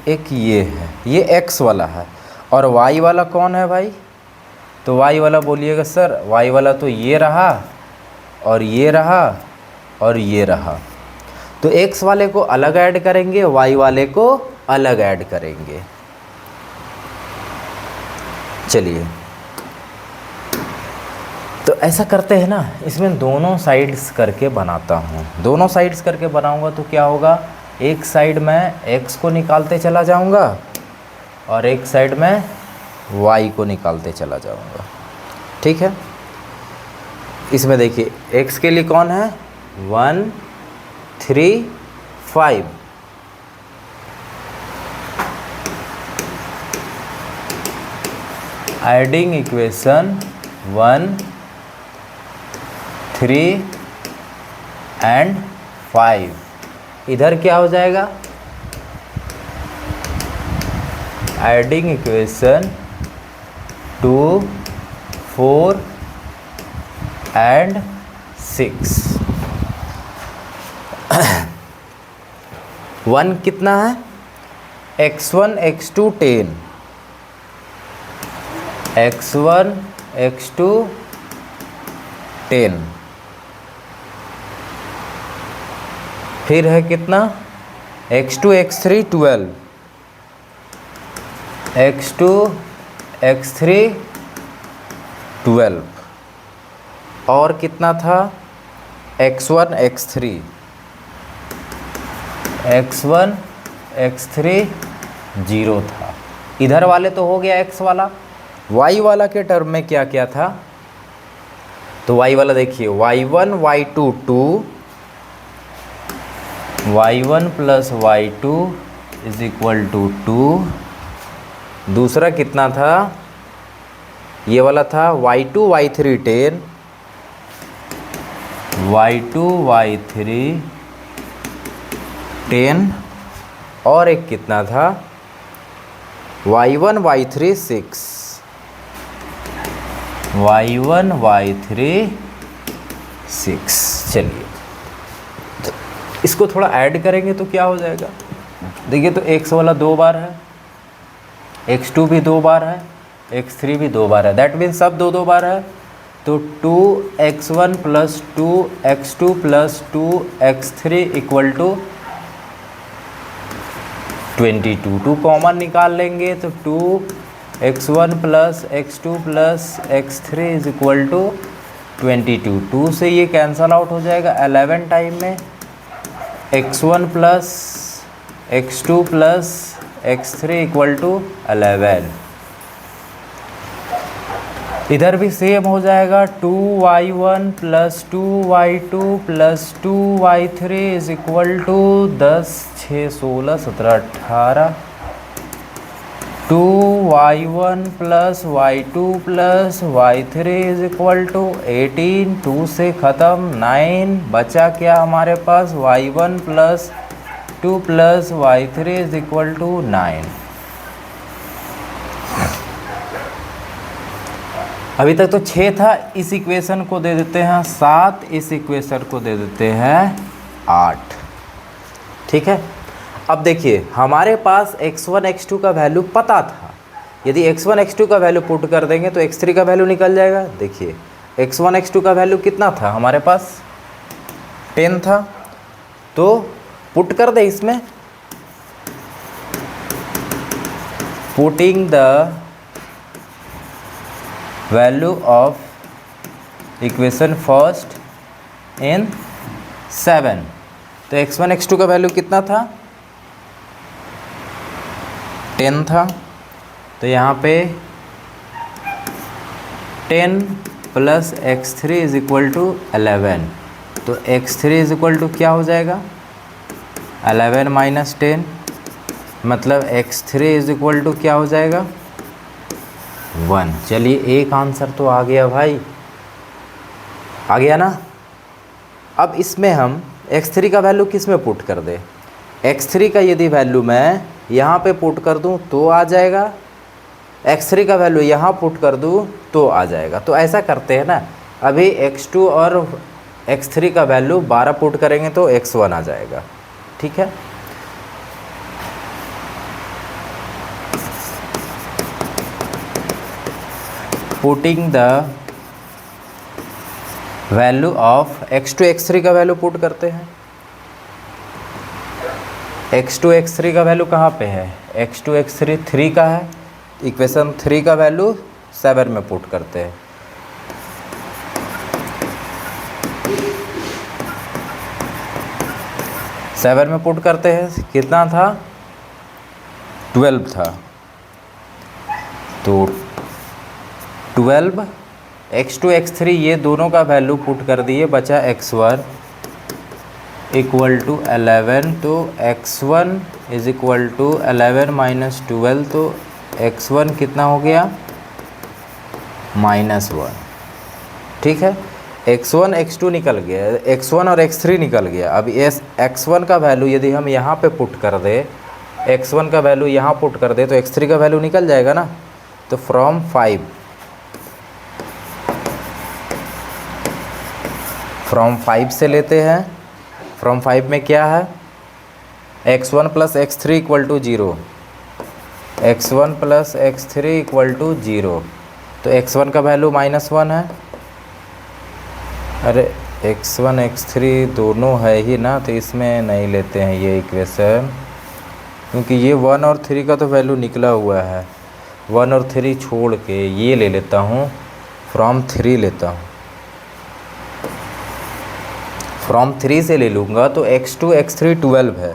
एक ये है, ये x वाला है। और y वाला कौन है भाई, तो y वाला बोलिएगा सर, y वाला तो ये रहा और ये रहा और ये रहा। तो x वाले को अलग ऐड करेंगे, y वाले को अलग ऐड करेंगे। चलिए, तो ऐसा करते हैं ना, इसमें दोनों साइड्स करके बनाता हूँ। दोनों साइड्स करके बनाऊँगा तो क्या होगा, एक साइड में x को निकालते चला जाऊँगा और एक साइड में y को निकालते चला जाऊँगा। ठीक है, इसमें देखिए x के लिए कौन है, 1 3 5। Adding equation 1 3 and 5। इधर क्या हो जाएगा, एडिंग इक्वेशन 2 4 एंड 6। 1 कितना है, x1 x2 10, x1 x2 10। फिर है कितना, x2 x3 12, x2 x3 12। और कितना था, x1 x3, x1 x3 0 था। इधर वाले तो हो गया x वाला। y वाला के टर्म में क्या क्या था, तो y वाला देखिए, y1 y2 2, y1 plus y2 is equal to 2। दूसरा कितना था, ये वाला था y2 y3 10, y2 y3 10। और एक कितना था, y1 y3 6, y1 y3 6। चलिए, तो इसको थोड़ा ऐड करेंगे तो क्या हो जाएगा, देखिए तो x वाला 2 बार है, x2 भी 2 बार है, x3 भी 2 बार है, दैट मीन्स सब 2 2 बार है। तो 2x1 plus 2x2 plus 2x3 equal to 22। 2 common निकाल लेंगे तो 2x1 plus x2 plus x3 is equal to 22। 2 से ये कैंसल आउट हो जाएगा 11 टाइम में, x1 plus x2 plus x3 equal to 11। इधर भी सेम हो जाएगा, 2y1 plus 2y2 plus 2y3 is equal to 10 6 16 17 18 2y1 plus y2 plus y3 is equal to 18, 2 से ख़त्म 9, बचा क्या हमारे पास y1 plus 2 plus y3 is equal to 9। अभी तक तो 6 था, इस इक्वेशन को दे देते हैं 7, इस इक्वेशन को दे देते हैं 8। ठीक है, अब देखिए हमारे पास x1 x2 का वैल्यू पता था, यदि x1 x2 का वैल्यू पुट कर देंगे तो x3 का वैल्यू निकल जाएगा। देखिए x1 x2 का वैल्यू कितना था हमारे पास, 10 था, तो पुट कर दे इसमें, putting the value of equation first in 7, तो x1 x2 का वैल्यू कितना था, 10 था, तो यहाँ पे 10 plus x3 is equal to 11, तो x3 इज इक्वल टू क्या हो जाएगा, 11 माइनस 10, मतलब x3 इज इक्वल टू क्या हो जाएगा, 1। चलिए एक आंसर तो आ गया भाई, आ गया ना। अब इसमें हम x3 का वैल्यू किस में पुट कर दे, x3 का यदि वैल्यू मैं यहाँ पे पुट कर दूँ तो आ जाएगा, x3 का वैल्यू यहाँ पुट कर दूँ तो आ जाएगा। तो ऐसा करते हैं ना, अभी x2 और x3 का वैल्यू 12 पुट करेंगे तो x1 आ जाएगा। ठीक है, putting the value of x2 x3 का वैल्यू पुट करते हैं। x2 x3 का वैल्यू कहाँ पे है, x2 x3 3 का है, इक्वेशन 3 का वैल्यू 7 में पुट करते हैं। सेवन में पुट करते हैं, कितना था, 12 था, तो 12 x2 x3 ये दोनों का वैल्यू पुट कर दिए, बचा x1 इक्वल टू 11, तो x1 is equal to 11 minus 12, तो x1 कितना हो गया, -1। ठीक है, x1 x2 निकल गया, x1 और x3 निकल गया। अब इस x1 का वैल्यू यदि हम यहाँ पे पुट कर दे, x1 का वैल्यू यहाँ पुट कर दे तो x3 का वैल्यू निकल जाएगा ना। तो फ्रॉम 5 से लेते हैं, फ्रॉम 5 में क्या है, x1 plus x3 equal to 0, x1 plus x3 equal to 0, तो x1 का वैल्यू -1 है, अरे x1 x3 दोनों है ही ना, तो इसमें नहीं लेते हैं ये इक्वेशन, क्योंकि ये 1 और 3 का तो वैल्यू निकला हुआ है, 1 और 3 छोड़ के ये ले लेता हूँ, फ्रॉम 3 लेता हूँ, फ्रॉम 3 से ले लूँगा तो x2 x3 12 है,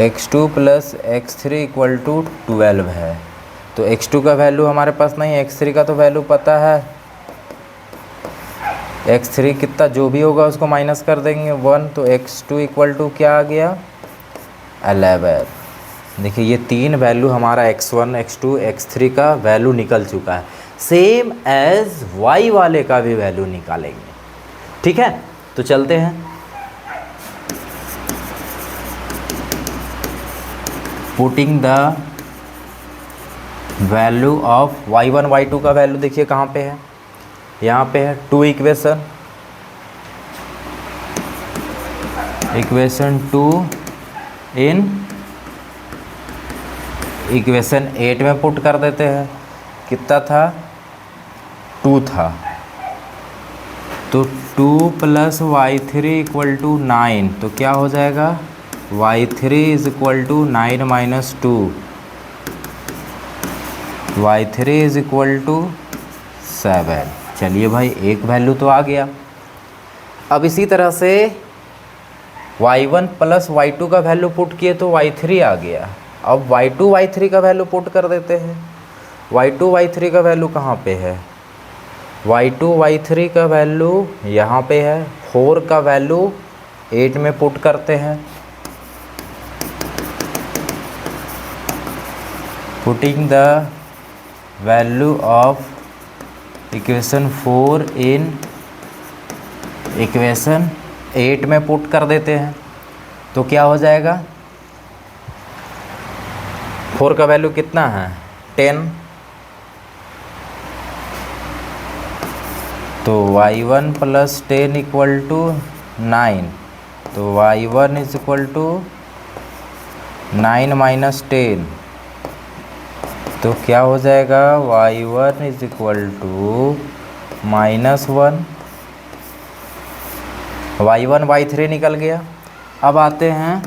x2 plus x3 equal to 12 है, तो x2 का वैल्यू हमारे पास नहीं है, x3 का तो वैल्यू पता है, x3 कितना जो भी होगा उसको माइनस कर देंगे 1, तो x2 इक्वल टू क्या आ गया, 11। देखिए ये 3 वैल्यू हमारा x1 x2 x3 का वैल्यू निकल चुका है, सेम एज y वाले का भी वैल्यू निकालेंगे। ठीक है, तो चलते हैं, putting the value of y1 y2 का वैल्यू देखिए कहाँ पे है, यहाँ पे है 2 इक्वेशन 2 इन इक्वेशन 8 में पुट कर देते हैं, कितना था, 2 था, तो 2 प्लस y3 इक्वल टू 9, तो क्या हो जाएगा, y3 is equal to 9 minus 2, y3 is equal to 7। चलिए भाई एक वैल्यू तो आ गया। अब इसी तरह से y1 प्लस y2 का वैल्यू पुट किए तो y3 आ गया। अब y2 y3 का वैल्यू पुट कर देते हैं, y2 y3 का वैल्यू कहाँ पे है, y2 y3 का वैल्यू यहाँ पे है, 4 का वैल्यू 8 में पुट करते हैं, putting the value of equation 4 in equation 8 में पुट कर देते हैं तो क्या हो जाएगा, 4 का वैल्यू कितना है 10, तो y1 प्लस 10 इक्वल टू 9, तो y1 is equal to 9 minus 10, तो क्या हो जाएगा y1 is equal to -1, y1 y3 निकल गया। अब आते हैं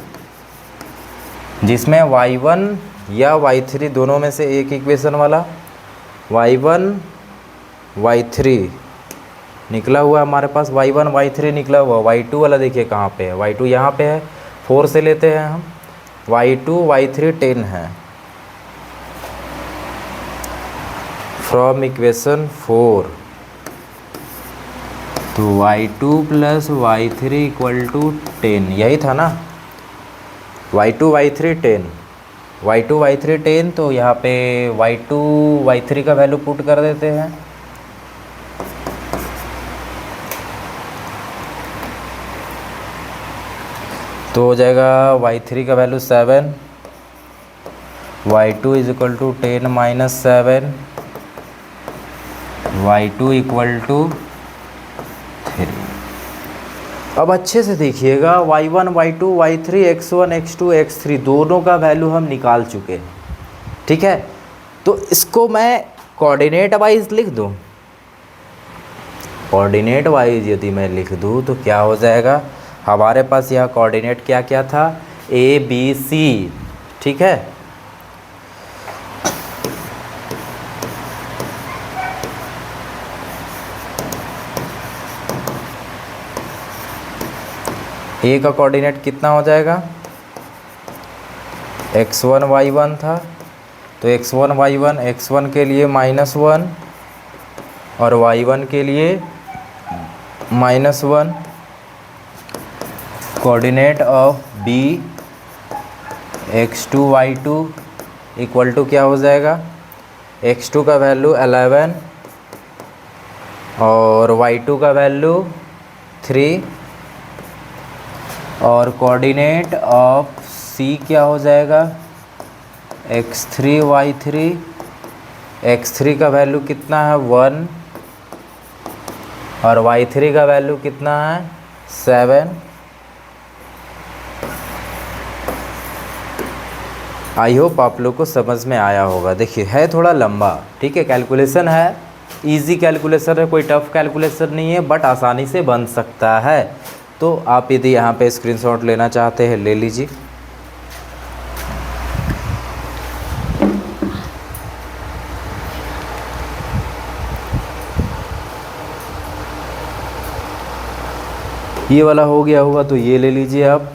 जिसमें y1 या y3 दोनों में से एक इक्वेशन वाला, y1 y3 निकला हुआ हमारे पास, y1 y3 निकला हुआ, y2 वाला देखिए कहाँ पे है, y2 यहाँ पे है, 4 से लेते हैं हम, y2 y3 10 है, फ्रॉम इक्वेशन 4, तो y2 plus y3 equal to 10, यही था ना, y2 y3 10, y2 y3 10, तो यहाँ पे y2 y3 का वैल्यू पुट कर देते हैं, तो हो जाएगा y3 का value 7, y2 is equal to 10 minus 7, y2 equal to 3। अब अच्छे से देखिएगा y1 y2 y3 x1 x2 x3 दोनों का वैल्यू हम निकाल चुके हैं, ठीक है। तो इसको मैं कोऑर्डिनेट वाइज लिख दूँ, कोऑर्डिनेट वाइज यदि मैं लिख दूँ तो क्या हो जाएगा, हमारे पास यह कोऑर्डिनेट क्या क्या था a b c, ठीक है। a का कोऑर्डिनेट कितना हो जाएगा, x1 y1 था, तो x1 y1 x1 के लिए -1 और y1 के लिए -1, coordinate of b x2 y2 equal to क्या हो जाएगा, x2 का वैल्यू 11 और y2 का वैल्यू 3, और कोऑर्डिनेट ऑफ c क्या हो जाएगा, x3 y3, x3 का वैल्यू कितना है 1 और y3 का वैल्यू कितना है 7। आई होप आप लोग को समझ में आया होगा। देखिए है थोड़ा लंबा, ठीक है, कैलकुलेशन है, इजी कैलकुलेशन है, कोई टफ कैलकुलेशन नहीं है, बट आसानी से बन सकता है। तो आप यदि यहाँ पे स्क्रीनशॉट लेना चाहते हैं ले लीजिए। ये वाला हो गया होगा तो ये ले लीजिए आप।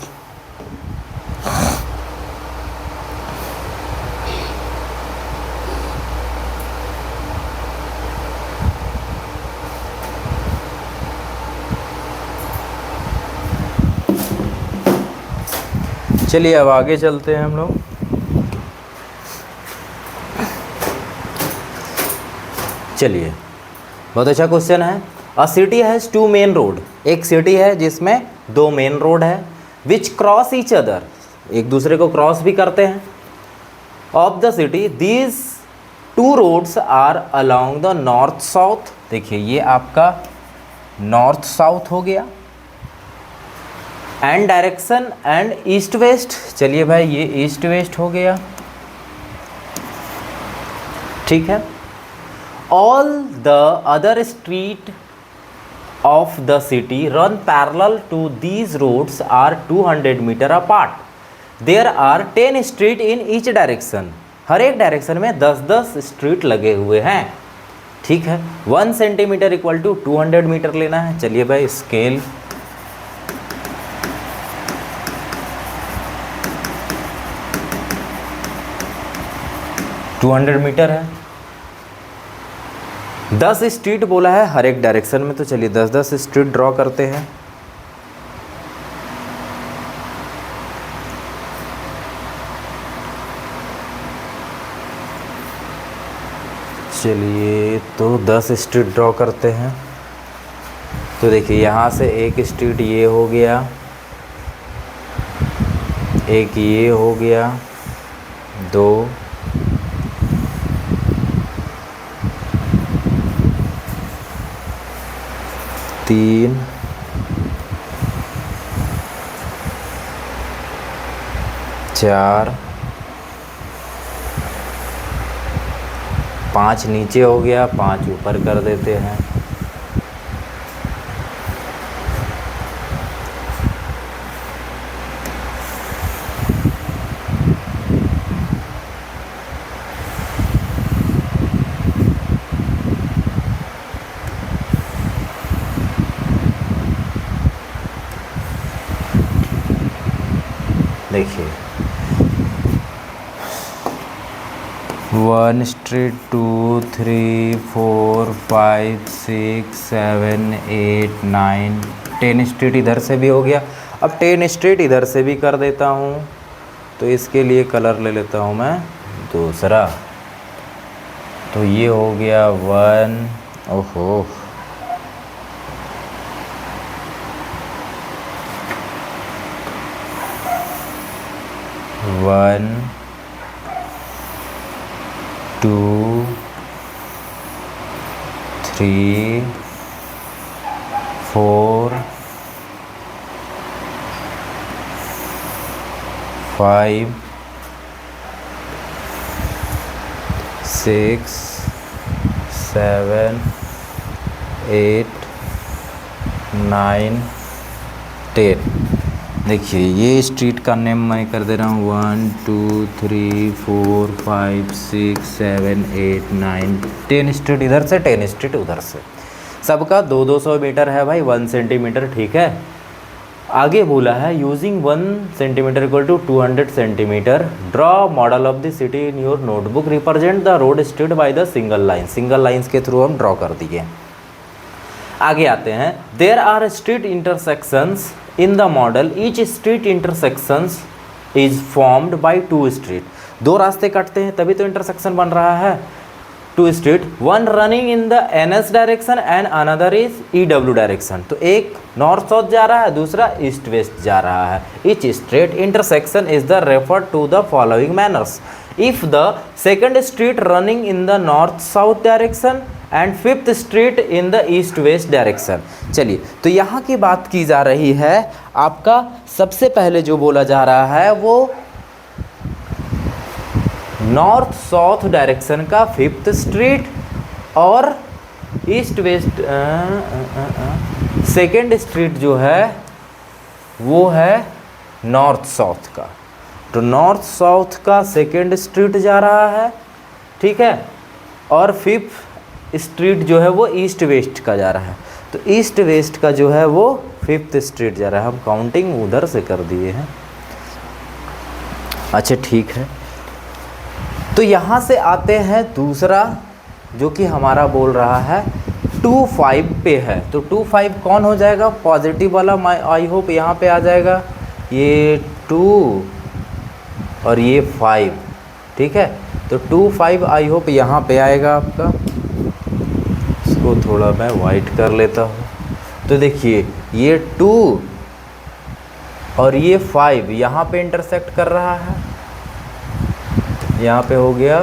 चलिए अब आगे चलते हैं हम लोग। चलिए बहुत अच्छा क्वेश्चन है। अ सिटी हैज़ 2 मेन रोड, एक सिटी है जिसमें 2 मेन रोड है, विच क्रॉस ईच अदर, एक दूसरे को क्रॉस भी करते हैं। Of the city these 2 roads are along the north south, देखिए ये आपका नॉर्थ साउथ हो गया, and direction and east west, चलिए भाई ये ईस्ट वेस्ट हो गया, ठीक है। All the other street of the city run parallel to these roads are 200 metre apart. There are 10 street in each direction, हर एक डायरेक्शन में 10-10 स्ट्रीट लगे हुए हैं, ठीक है। 1 सेंटीमीटर इक्वल टू 200 मीटर लेना है। चलिए भाई स्केल, टू 200 मीटर है, 10 स्ट्रीट बोला है हर एक डायरेक्शन में, तो चलिए 10-10 स्ट्रीट ड्रॉ करते हैं। चलिए तो 10 स्ट्रीट ड्रॉ करते हैं। तो देखिए यहाँ से एक स्ट्रीट ये हो गया, एक ये हो गया, 2, 3, 4, 5 नीचे हो गया, 5 ऊपर कर देते हैं। देखिए 1 स्ट्रीट 2, 3, 4, 5, 6, 7, 8, 9, 10 स्ट्रीट इधर से भी हो गया। अब 10 स्ट्रीट इधर से भी कर देता हूँ। तो इसके लिए कलर ले लेता हूँ मैं दूसरा। तो ये हो गया 1, ओहो, 1, 2, 3, 4, 5, 6, 7, 8, 9, 10। देखिए ये स्ट्रीट का नेम मैं कर दे रहा हूँ 1, 2, 3, 4, 5, 6, 7, 8, 9, 10 स्ट्रीट इधर से, 10 स्ट्रीट उधर से। सबका 200 मीटर है भाई, 1 सेंटीमीटर, ठीक है। आगे बोला है using 1 centimetre equal to 200 centimetre draw model of the city in your notebook, represent the road street by the single line. Single lines के थ्रू हम ड्रॉ कर दिए। आगे आते हैं, there are street intersections in the model, each street intersections is formed by 2 street. 2 रास्ते कटते हैं तभी तो इंटरसेक्शन बन रहा है। 2 street, 1 running in the NS direction and another is EW direction. तो एक नॉर्थ साउथ जा रहा है, दूसरा ईस्ट वेस्ट जा रहा है। Each street intersection is the refer to the following manners. If the second street running in the north south direction and 5th street in the east west direction. चलिए तो यहाँ की बात की जा रही है। आपका सबसे पहले जो बोला जा रहा है वो नॉर्थ साउथ डायरेक्शन का 5th स्ट्रीट और ईस्ट वेस्ट सेकेंड स्ट्रीट जो है वो है नॉर्थ साउथ का। तो नॉर्थ साउथ का सेकेंड स्ट्रीट जा रहा है, ठीक है, और 5th स्ट्रीट जो है वो ईस्ट वेस्ट का जा रहा है। तो ईस्ट वेस्ट का जो है वो 5th स्ट्रीट जा रहा है। हम काउंटिंग उधर से कर दिए हैं। अच्छा ठीक है, तो यहाँ से आते हैं दूसरा जो कि हमारा बोल रहा है 2-5 पे है। तो 2-5 कौन हो जाएगा? पॉजिटिव वाला आई होप यहाँ पे आ जाएगा, ये 2 और ये 5, ठीक है। तो 2-5 आई होप यहाँ पे आएगा आपका। इसको थोड़ा मैं वाइट कर लेता हूँ। तो देखिए ये 2 और ये 5 यहाँ पे इंटरसेक्ट कर रहा है। यहाँ पे हो गया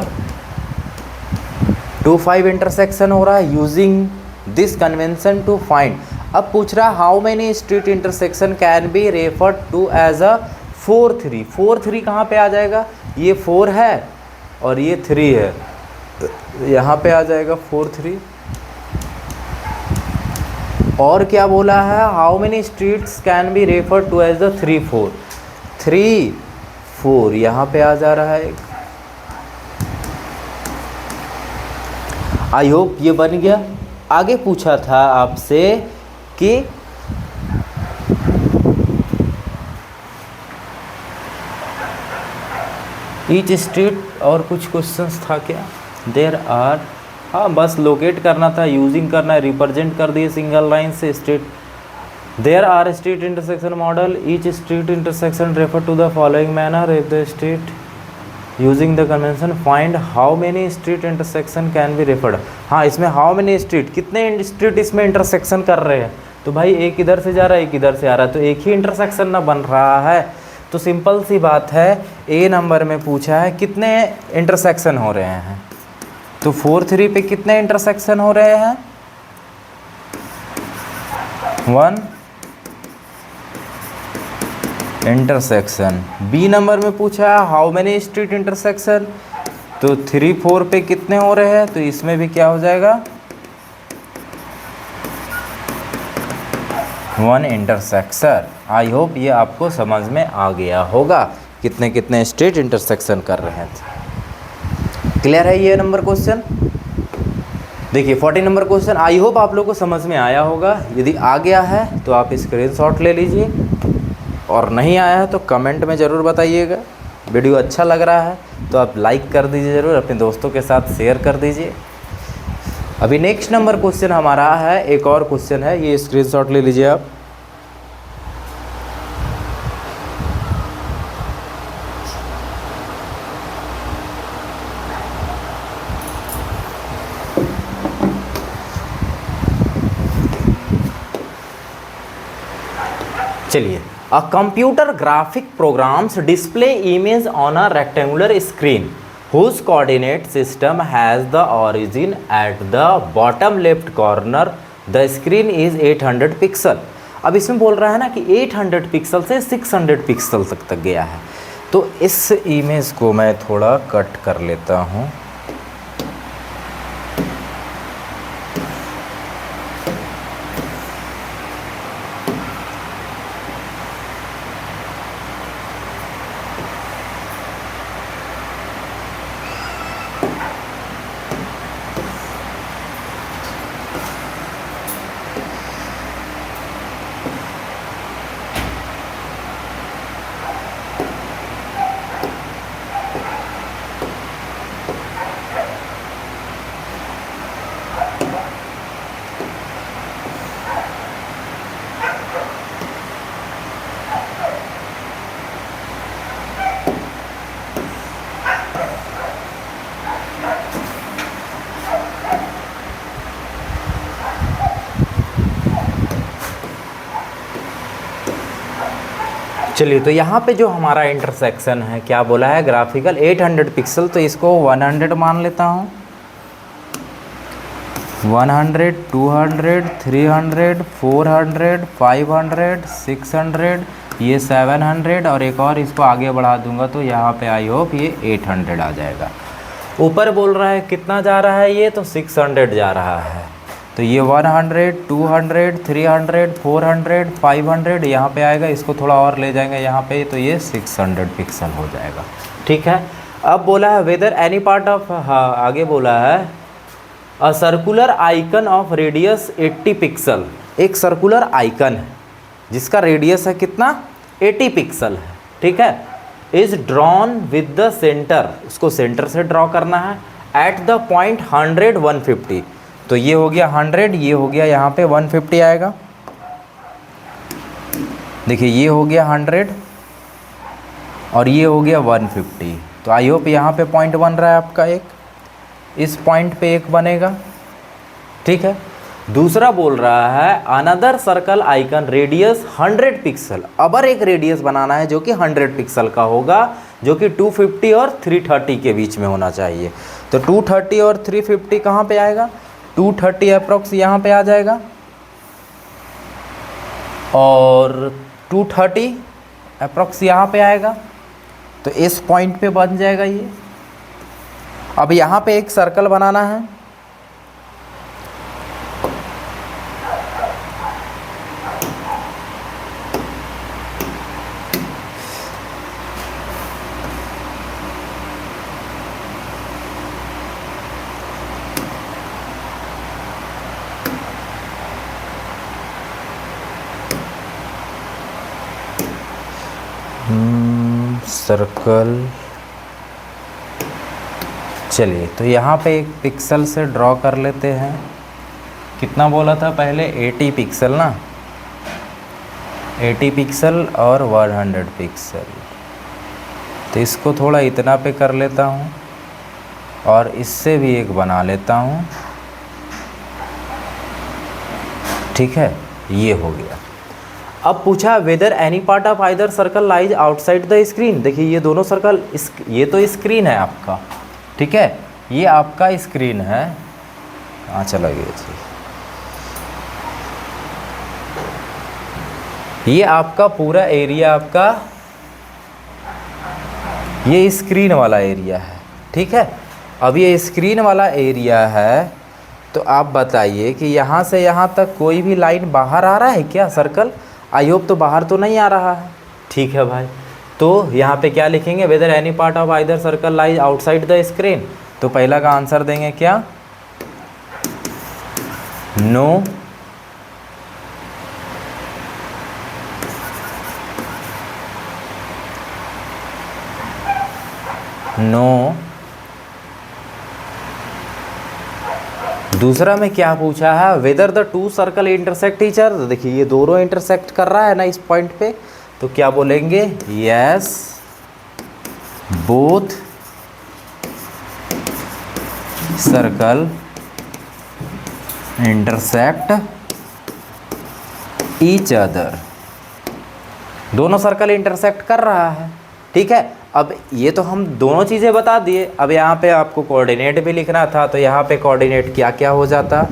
2-5 इंटरसेक्शन हो रहा है using this convention to find. अब पूछ रहा है how many street intersection can be referred to as a 4-3। 4-3 कहाँ पे आ जाएगा? ये 4 है और ये 3 है, यहाँ पे आ जाएगा 4-3। और क्या बोला है? How many streets can be referred to as the 3-4। 3-4 यहाँ पे आ जा रहा है। आई होप ये बन गया। आगे पूछा था आपसे कि ईच स्ट्रीट और कुछ क्वेश्चंस था क्या? देयर आर, हाँ बस लोकेट करना था, यूजिंग करना है, रिप्रेजेंट कर दिए सिंगल लाइन से street. There are street intersection model, each street intersection refer to the following manner. If the street using the convention find how many street intersection can be referred. हाँ, इसमें how many street, कितने street इसमें intersection कर रहे हैं, तो भाई एक इधर से जा रहा है एक इधर से आ रहा है, तो एक ही इंटरसेक्शन ना बन रहा है। तो सिंपल सी बात है, ए नंबर में पूछा है कितने इंटरसेक्शन हो रहे हैं, तो 4 3 पे कितने इंटरसेक्शन हो रहे हैं, 1 इंटरसेक्शन। बी नंबर में पूछा है हाउ मेनी स्ट्रीट इंटरसेक्शन, तो 3 4 पे कितने हो रहे हैं, तो इसमें भी क्या हो जाएगा, 1 इंटरसेक्शन। आई होप ये आपको समझ में आ गया होगा कितने कितने स्ट्रीट इंटरसेक्शन कर रहे थे। क्लियर है ये नंबर क्वेश्चन। देखिए 40 नंबर क्वेश्चन, आई होप आप लोगों को समझ में आया होगा। यदि आ गया है तो आप स्क्रीनशॉट ले लीजिए, और नहीं आया है तो कमेंट में ज़रूर बताइएगा। वीडियो अच्छा लग रहा है तो आप लाइक कर दीजिए ज़रूर, अपने दोस्तों के साथ शेयर कर दीजिए। अभी नेक्स्ट नंबर क्वेश्चन हमारा है, एक और क्वेश्चन है, ये स्क्रीनशॉट ले लीजिए आप। चलिए, a computer graphic programs display image on a rectangular screen whose coordinate system has the origin at the bottom left corner, the screen is 800 pixel. अब इसमें बोल रहा है ना कि 800 पिक्सल से 600 पिक्सल तक गया है, तो इस इमेज को मैं थोड़ा कट कर लेता हूँ। चलिए, तो यहाँ पे जो हमारा इंटरसेक्शन है क्या बोला है, ग्राफिकल 800 पिक्सल, तो इसको 100 मान लेता हूँ। 100, 200, 300, 400, 500, 600, ये 700, और एक और इसको आगे बढ़ा दूंगा तो यहाँ पे आई होप ये 800 आ जाएगा। ऊपर बोल रहा है कितना जा रहा है, ये तो 600 जा रहा है, तो ये 100, 200, 300, 400, 500 यहाँ पे आएगा। इसको थोड़ा और ले जाएंगे यहाँ पे, तो ये 600 पिक्सल हो जाएगा। ठीक है, अब बोला है वेदर एनी पार्ट ऑफ, हाँ आगे बोला है a circular icon of radius 80 pixel. एक सर्कुलर आइकन है जिसका रेडियस है कितना, 80 पिक्सल है। ठीक है, is drawn with the centre, उसको सेंटर से ड्रॉ करना है, एट द पॉइंट 100, 150, तो ये हो गया 100, ये हो गया यहाँ पे 150 आएगा। देखिए ये हो गया 100 और ये हो गया 150, तो आई होप यहाँ पे पॉइंट बन रहा है आपका एक, इस पॉइंट पे एक बनेगा। ठीक है, दूसरा बोल रहा है another circle icon radius 100 pixel. अबर एक रेडियस बनाना है जो कि 100 पिक्सल का होगा, जो कि 250 और 330 के बीच में होना चाहिए। तो 230 और 350 कहाँ पे आएगा, 230 अप्रॉक्स यहाँ पे आ जाएगा, और 230 अप्रॉक्स यहाँ पे आएगा, तो इस पॉइंट पे बन जाएगा ये। अब यहाँ पे एक सर्कल बनाना है, सर्कल। चलिए, तो यहाँ पे एक पिक्सल से ड्रॉ कर लेते हैं। कितना बोला था पहले, 80 पिक्सल ना, 80 पिक्सल और 100 पिक्सल। तो इसको थोड़ा इतना पे कर लेता हूँ और इससे भी एक बना लेता हूँ, ठीक है, ये हो गया। अब पूछा whether any part of either circle lies outside the screen. देखिए ये दोनों सर्कल, ये तो स्क्रीन है आपका, ठीक है, ये आपका स्क्रीन है। कहाँ चला गया जी? ये आपका पूरा एरिया, आपका ये स्क्रीन वाला एरिया है, ठीक है। अब ये स्क्रीन वाला एरिया है, तो आप बताइए कि यहाँ से यहाँ तक कोई भी लाइन बाहर आ रहा है क्या सर्कल? आई होप तो बाहर तो नहीं आ रहा है, ठीक है भाई। तो यहाँ पे क्या लिखेंगे? Whether any part of either circle lies outside the screen. तो पहला का आंसर देंगे क्या? नो। नो। दूसरा में क्या पूछा है? Whether the two circle intersect each other. देखिए ये दोनों इंटरसेक्ट कर रहा है ना इस पॉइंट पे, तो क्या बोलेंगे? Yes both circle intersect each other. दोनों सर्कल इंटरसेक्ट कर रहा है, ठीक है। अब ये तो हम दोनों चीज़ें बता दिए। अब यहाँ पे आपको कोऑर्डिनेट भी लिखना था, तो यहाँ पे कोऑर्डिनेट क्या क्या हो जाता?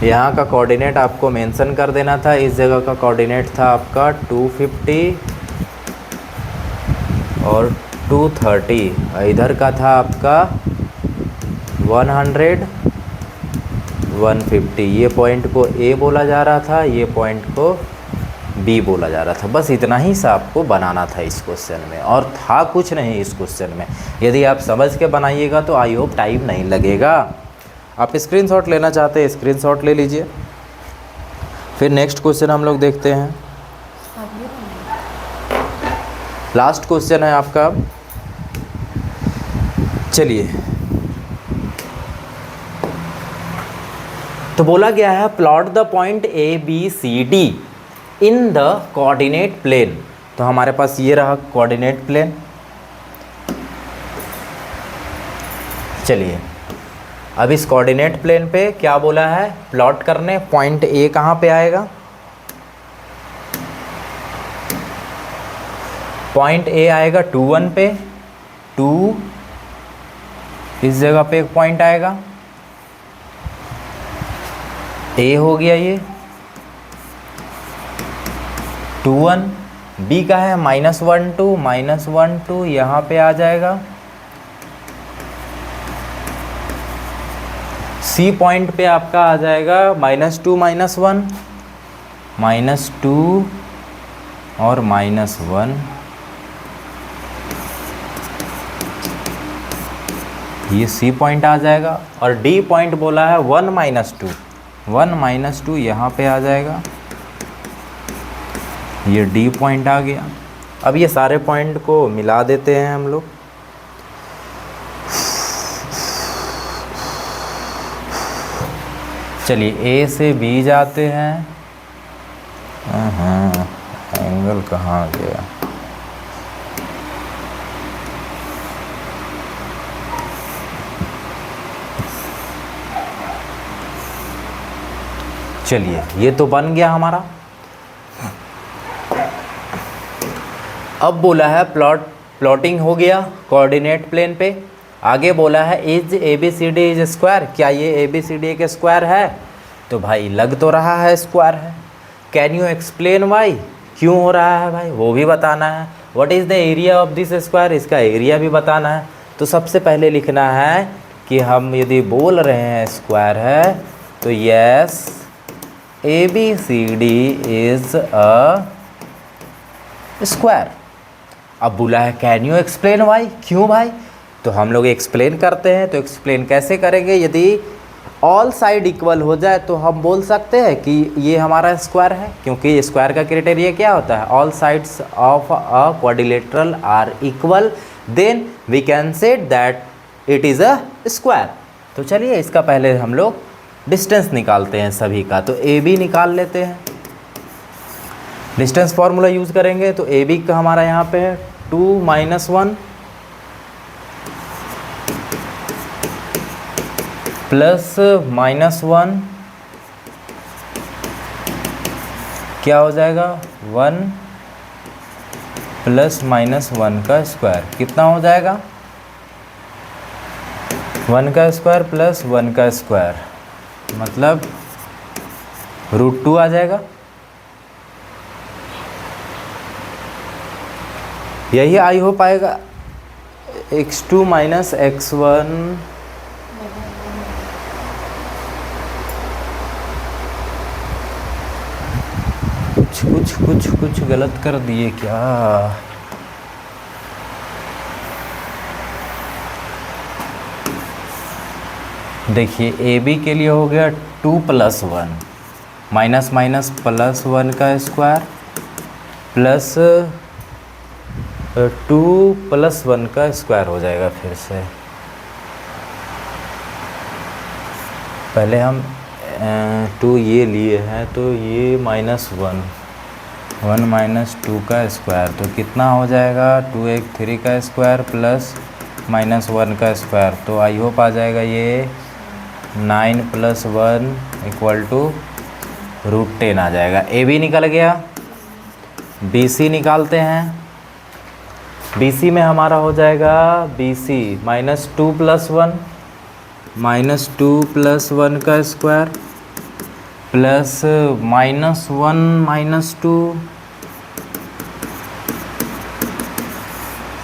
यहाँ का कोऑर्डिनेट आपको मेंशन कर देना था। इस जगह का कोऑर्डिनेट था आपका 250 और 230। इधर का था आपका 100 150। ये पॉइंट को ए बोला जा रहा था, ये पॉइंट को बी बोला जा रहा था। बस इतना ही सा आपको बनाना था इस क्वेश्चन में, और था कुछ नहीं इस क्वेश्चन में। यदि आप समझ के बनाइएगा तो आई होप टाइम नहीं लगेगा। आप स्क्रीनशॉट लेना चाहते हैं स्क्रीनशॉट ले लीजिए। फिर नेक्स्ट क्वेश्चन हम लोग देखते हैं। लास्ट क्वेश्चन है आपका, चलिए। तो बोला गया है plot the point ABCD in the coordinate plane. तो हमारे पास ये रहा कोऑर्डिनेट प्लेन। चलिए अब इस कोऑर्डिनेट प्लेन पे क्या बोला है? प्लॉट करने। पॉइंट ए कहाँ पे आएगा? पॉइंट ए आएगा 2 1 पे, 2 इस जगह पे एक पॉइंट आएगा, ए हो गया ये 2 1। बी का है -1 2 यहाँ पे आ जाएगा। सी पॉइंट पे आपका आ जाएगा -2 -1 -2 और -1। ये सी पॉइंट आ जाएगा। और डी पॉइंट बोला है 1 -2 यहाँ पे आ जाएगा। ये डी पॉइंट आ गया। अब ये सारे पॉइंट को मिला देते हैं हम लोग। चलिए ए से बी जाते हैं। एंगल कहाँ गया? चलिए ये तो बन गया हमारा। अब बोला है प्लॉटिंग हो गया कोऑर्डिनेट प्लेन पे। आगे बोला है इज ABCD इज स्क्वायर। क्या ये ABCD एक स्क्वायर है? तो भाई लग तो रहा है स्क्वायर है। Can you explain why? क्यों हो रहा है भाई वो भी बताना है। What is the area of this square? इसका एरिया भी बताना है। तो सबसे पहले लिखना है कि हम यदि बोल रहे हैं स्क्वायर है तो yes ABCD is a square. अब बोला है कैन यू एक्सप्लेन वाई? क्यों भाई? तो हम लोग एक्सप्लेन करते हैं। तो एक्सप्लेन कैसे करेंगे? यदि ऑल साइड इक्वल हो जाए तो हम बोल सकते हैं कि ये हमारा स्क्वायर है, क्योंकि स्क्वायर का क्राइटेरिया क्या होता है? All sides of a quadrilateral are equal, then we can say that it is a square. तो चलिए इसका पहले हम लोग डिस्टेंस निकालते हैं सभी का। तो AB निकाल लेते हैं। डिस्टेंस फार्मूला यूज़ करेंगे तो ए बी का हमारा यहाँ पे है 2 - 1 प्लस -1 क्या हो जाएगा 1 प्लस -1 का स्क्वायर कितना हो जाएगा 1 का स्क्वायर प्लस 1 का स्क्वायर मतलब √2 आ जाएगा। यही आई हो पाएगा x2 - x1 कुछ गलत कर दिए क्या। देखिए ए बी के लिए हो गया 2 + 1 माइनस माइनस प्लस 1 का स्क्वायर प्लस 2 + 1 का स्क्वायर हो जाएगा। फिर से पहले हम 2 ये लिए हैं तो ये -1 1 - 2 का स्क्वायर तो कितना हो जाएगा 2 × 3 का स्क्वायर प्लस -1 का स्क्वायर तो आई होप आ जाएगा ये 9 + 1 = √10 आ जाएगा। ए बी निकल गया। बी सी निकालते हैं। बी सी में हमारा हो जाएगा बी सी -2 + 1 -2 + 1 का स्क्वायर प्लस -1 - 2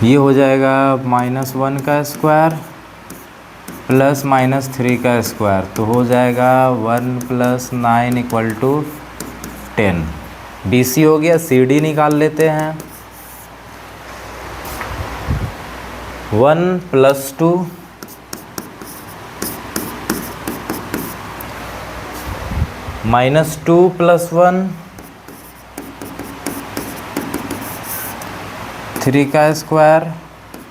ये हो जाएगा -1 का स्क्वायर प्लस -3 का स्क्वायर तो हो जाएगा 1 + 9 = 10। बी सी हो गया। सी डी निकाल लेते हैं। 1 + 2 -2 + 1 3 का स्क्वायर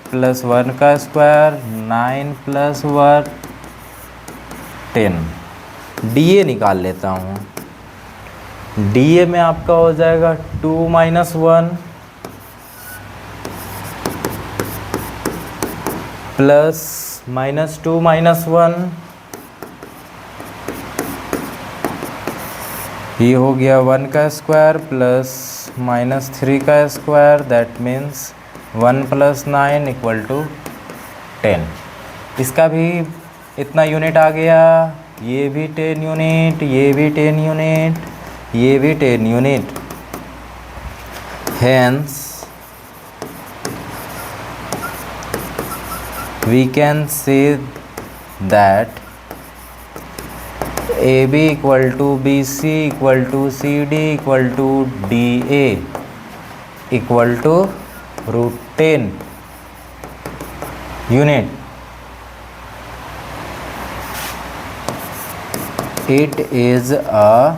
प्लस 1 का स्क्वायर 9 + 1 10। डी ए निकाल लेता हूँ। डी ए में आपका हो जाएगा 2 - 1 प्लस -2 - 1 ये हो गया 1 का स्क्वायर प्लस -3 का स्क्वायर दैट मीन्स 1 + 9 = 10। इसका भी इतना यूनिट आ गया। ये भी 10 यूनिट, ये भी 10 यूनिट, ये भी 10 unit. Hence we can say that AB = BC = CD = DA = √10 unit. It is a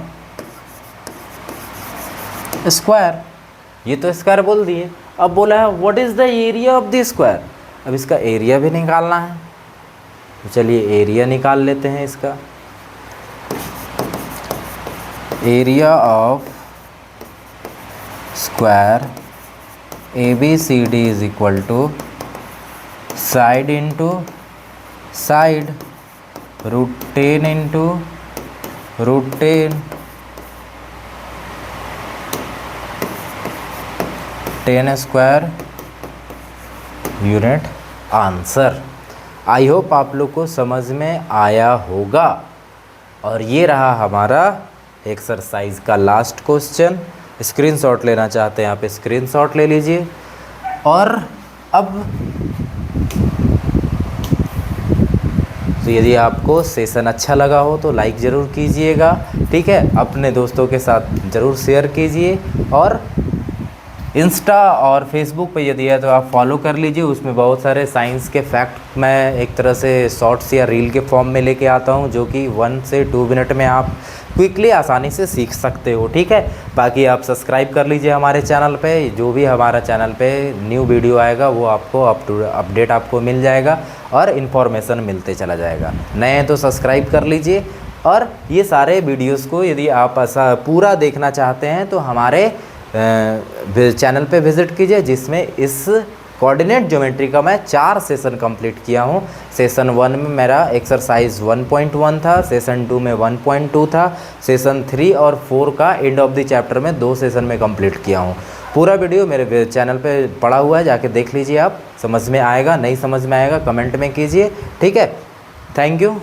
square. ये तो स्क्वायर बोल दिए। अब बोला है what is the area of the square. अब इसका एरिया भी निकालना है तो चलिए एरिया निकाल लेते हैं इसका। Area of square ABCD is equal to side into side √10 into √10 10 square unit answer. I hope आप लोग को समझ में आया होगा। और ये रहा हमारा एक्सरसाइज का लास्ट क्वेश्चन। स्क्रीनशॉट लेना चाहते हैं आप स्क्रीनशॉट ले लीजिए। और अब तो यदि आपको सेशन अच्छा लगा हो तो लाइक ज़रूर कीजिएगा, ठीक है। अपने दोस्तों के साथ ज़रूर शेयर कीजिए और इंस्टा और फेसबुक पे यदि है तो आप फॉलो कर लीजिए। उसमें बहुत सारे साइंस के फैक्ट मैं एक तरह से शॉर्ट्स या रील के फॉर्म में लेके आता हूँ जो कि 1 से 2 मिनट में आप क्विकली आसानी से सीख सकते हो, ठीक है। बाकी आप सब्सक्राइब कर लीजिए हमारे चैनल पे। जो भी हमारा चैनल पे न्यू वीडियो आएगा वो आपको अपडेट आपको मिल जाएगा और इन्फॉर्मेशन मिलते चला जाएगा। नए हैं तो सब्सक्राइब कर लीजिए। और ये सारे वीडियोज़ को यदि आप ऐसा पूरा देखना चाहते हैं तो हमारे चैनल पे विज़िट कीजिए, जिसमें इस कोऑर्डिनेट ज्योमेट्री का मैं 4 सेशन कंप्लीट किया हूँ। सेशन 1 में मेरा एक्सरसाइज 1.1 था, सेशन 2 में 1.2 था, सेशन 3 और 4 का एंड ऑफ द चैप्टर में 2 सेशन में कंप्लीट किया हूँ। पूरा वीडियो मेरे चैनल पे पड़ा हुआ है, जाके देख लीजिए आप, समझ में आएगा, नहीं समझ में आएगा कमेंट में कीजिए, ठीक है। Thank you.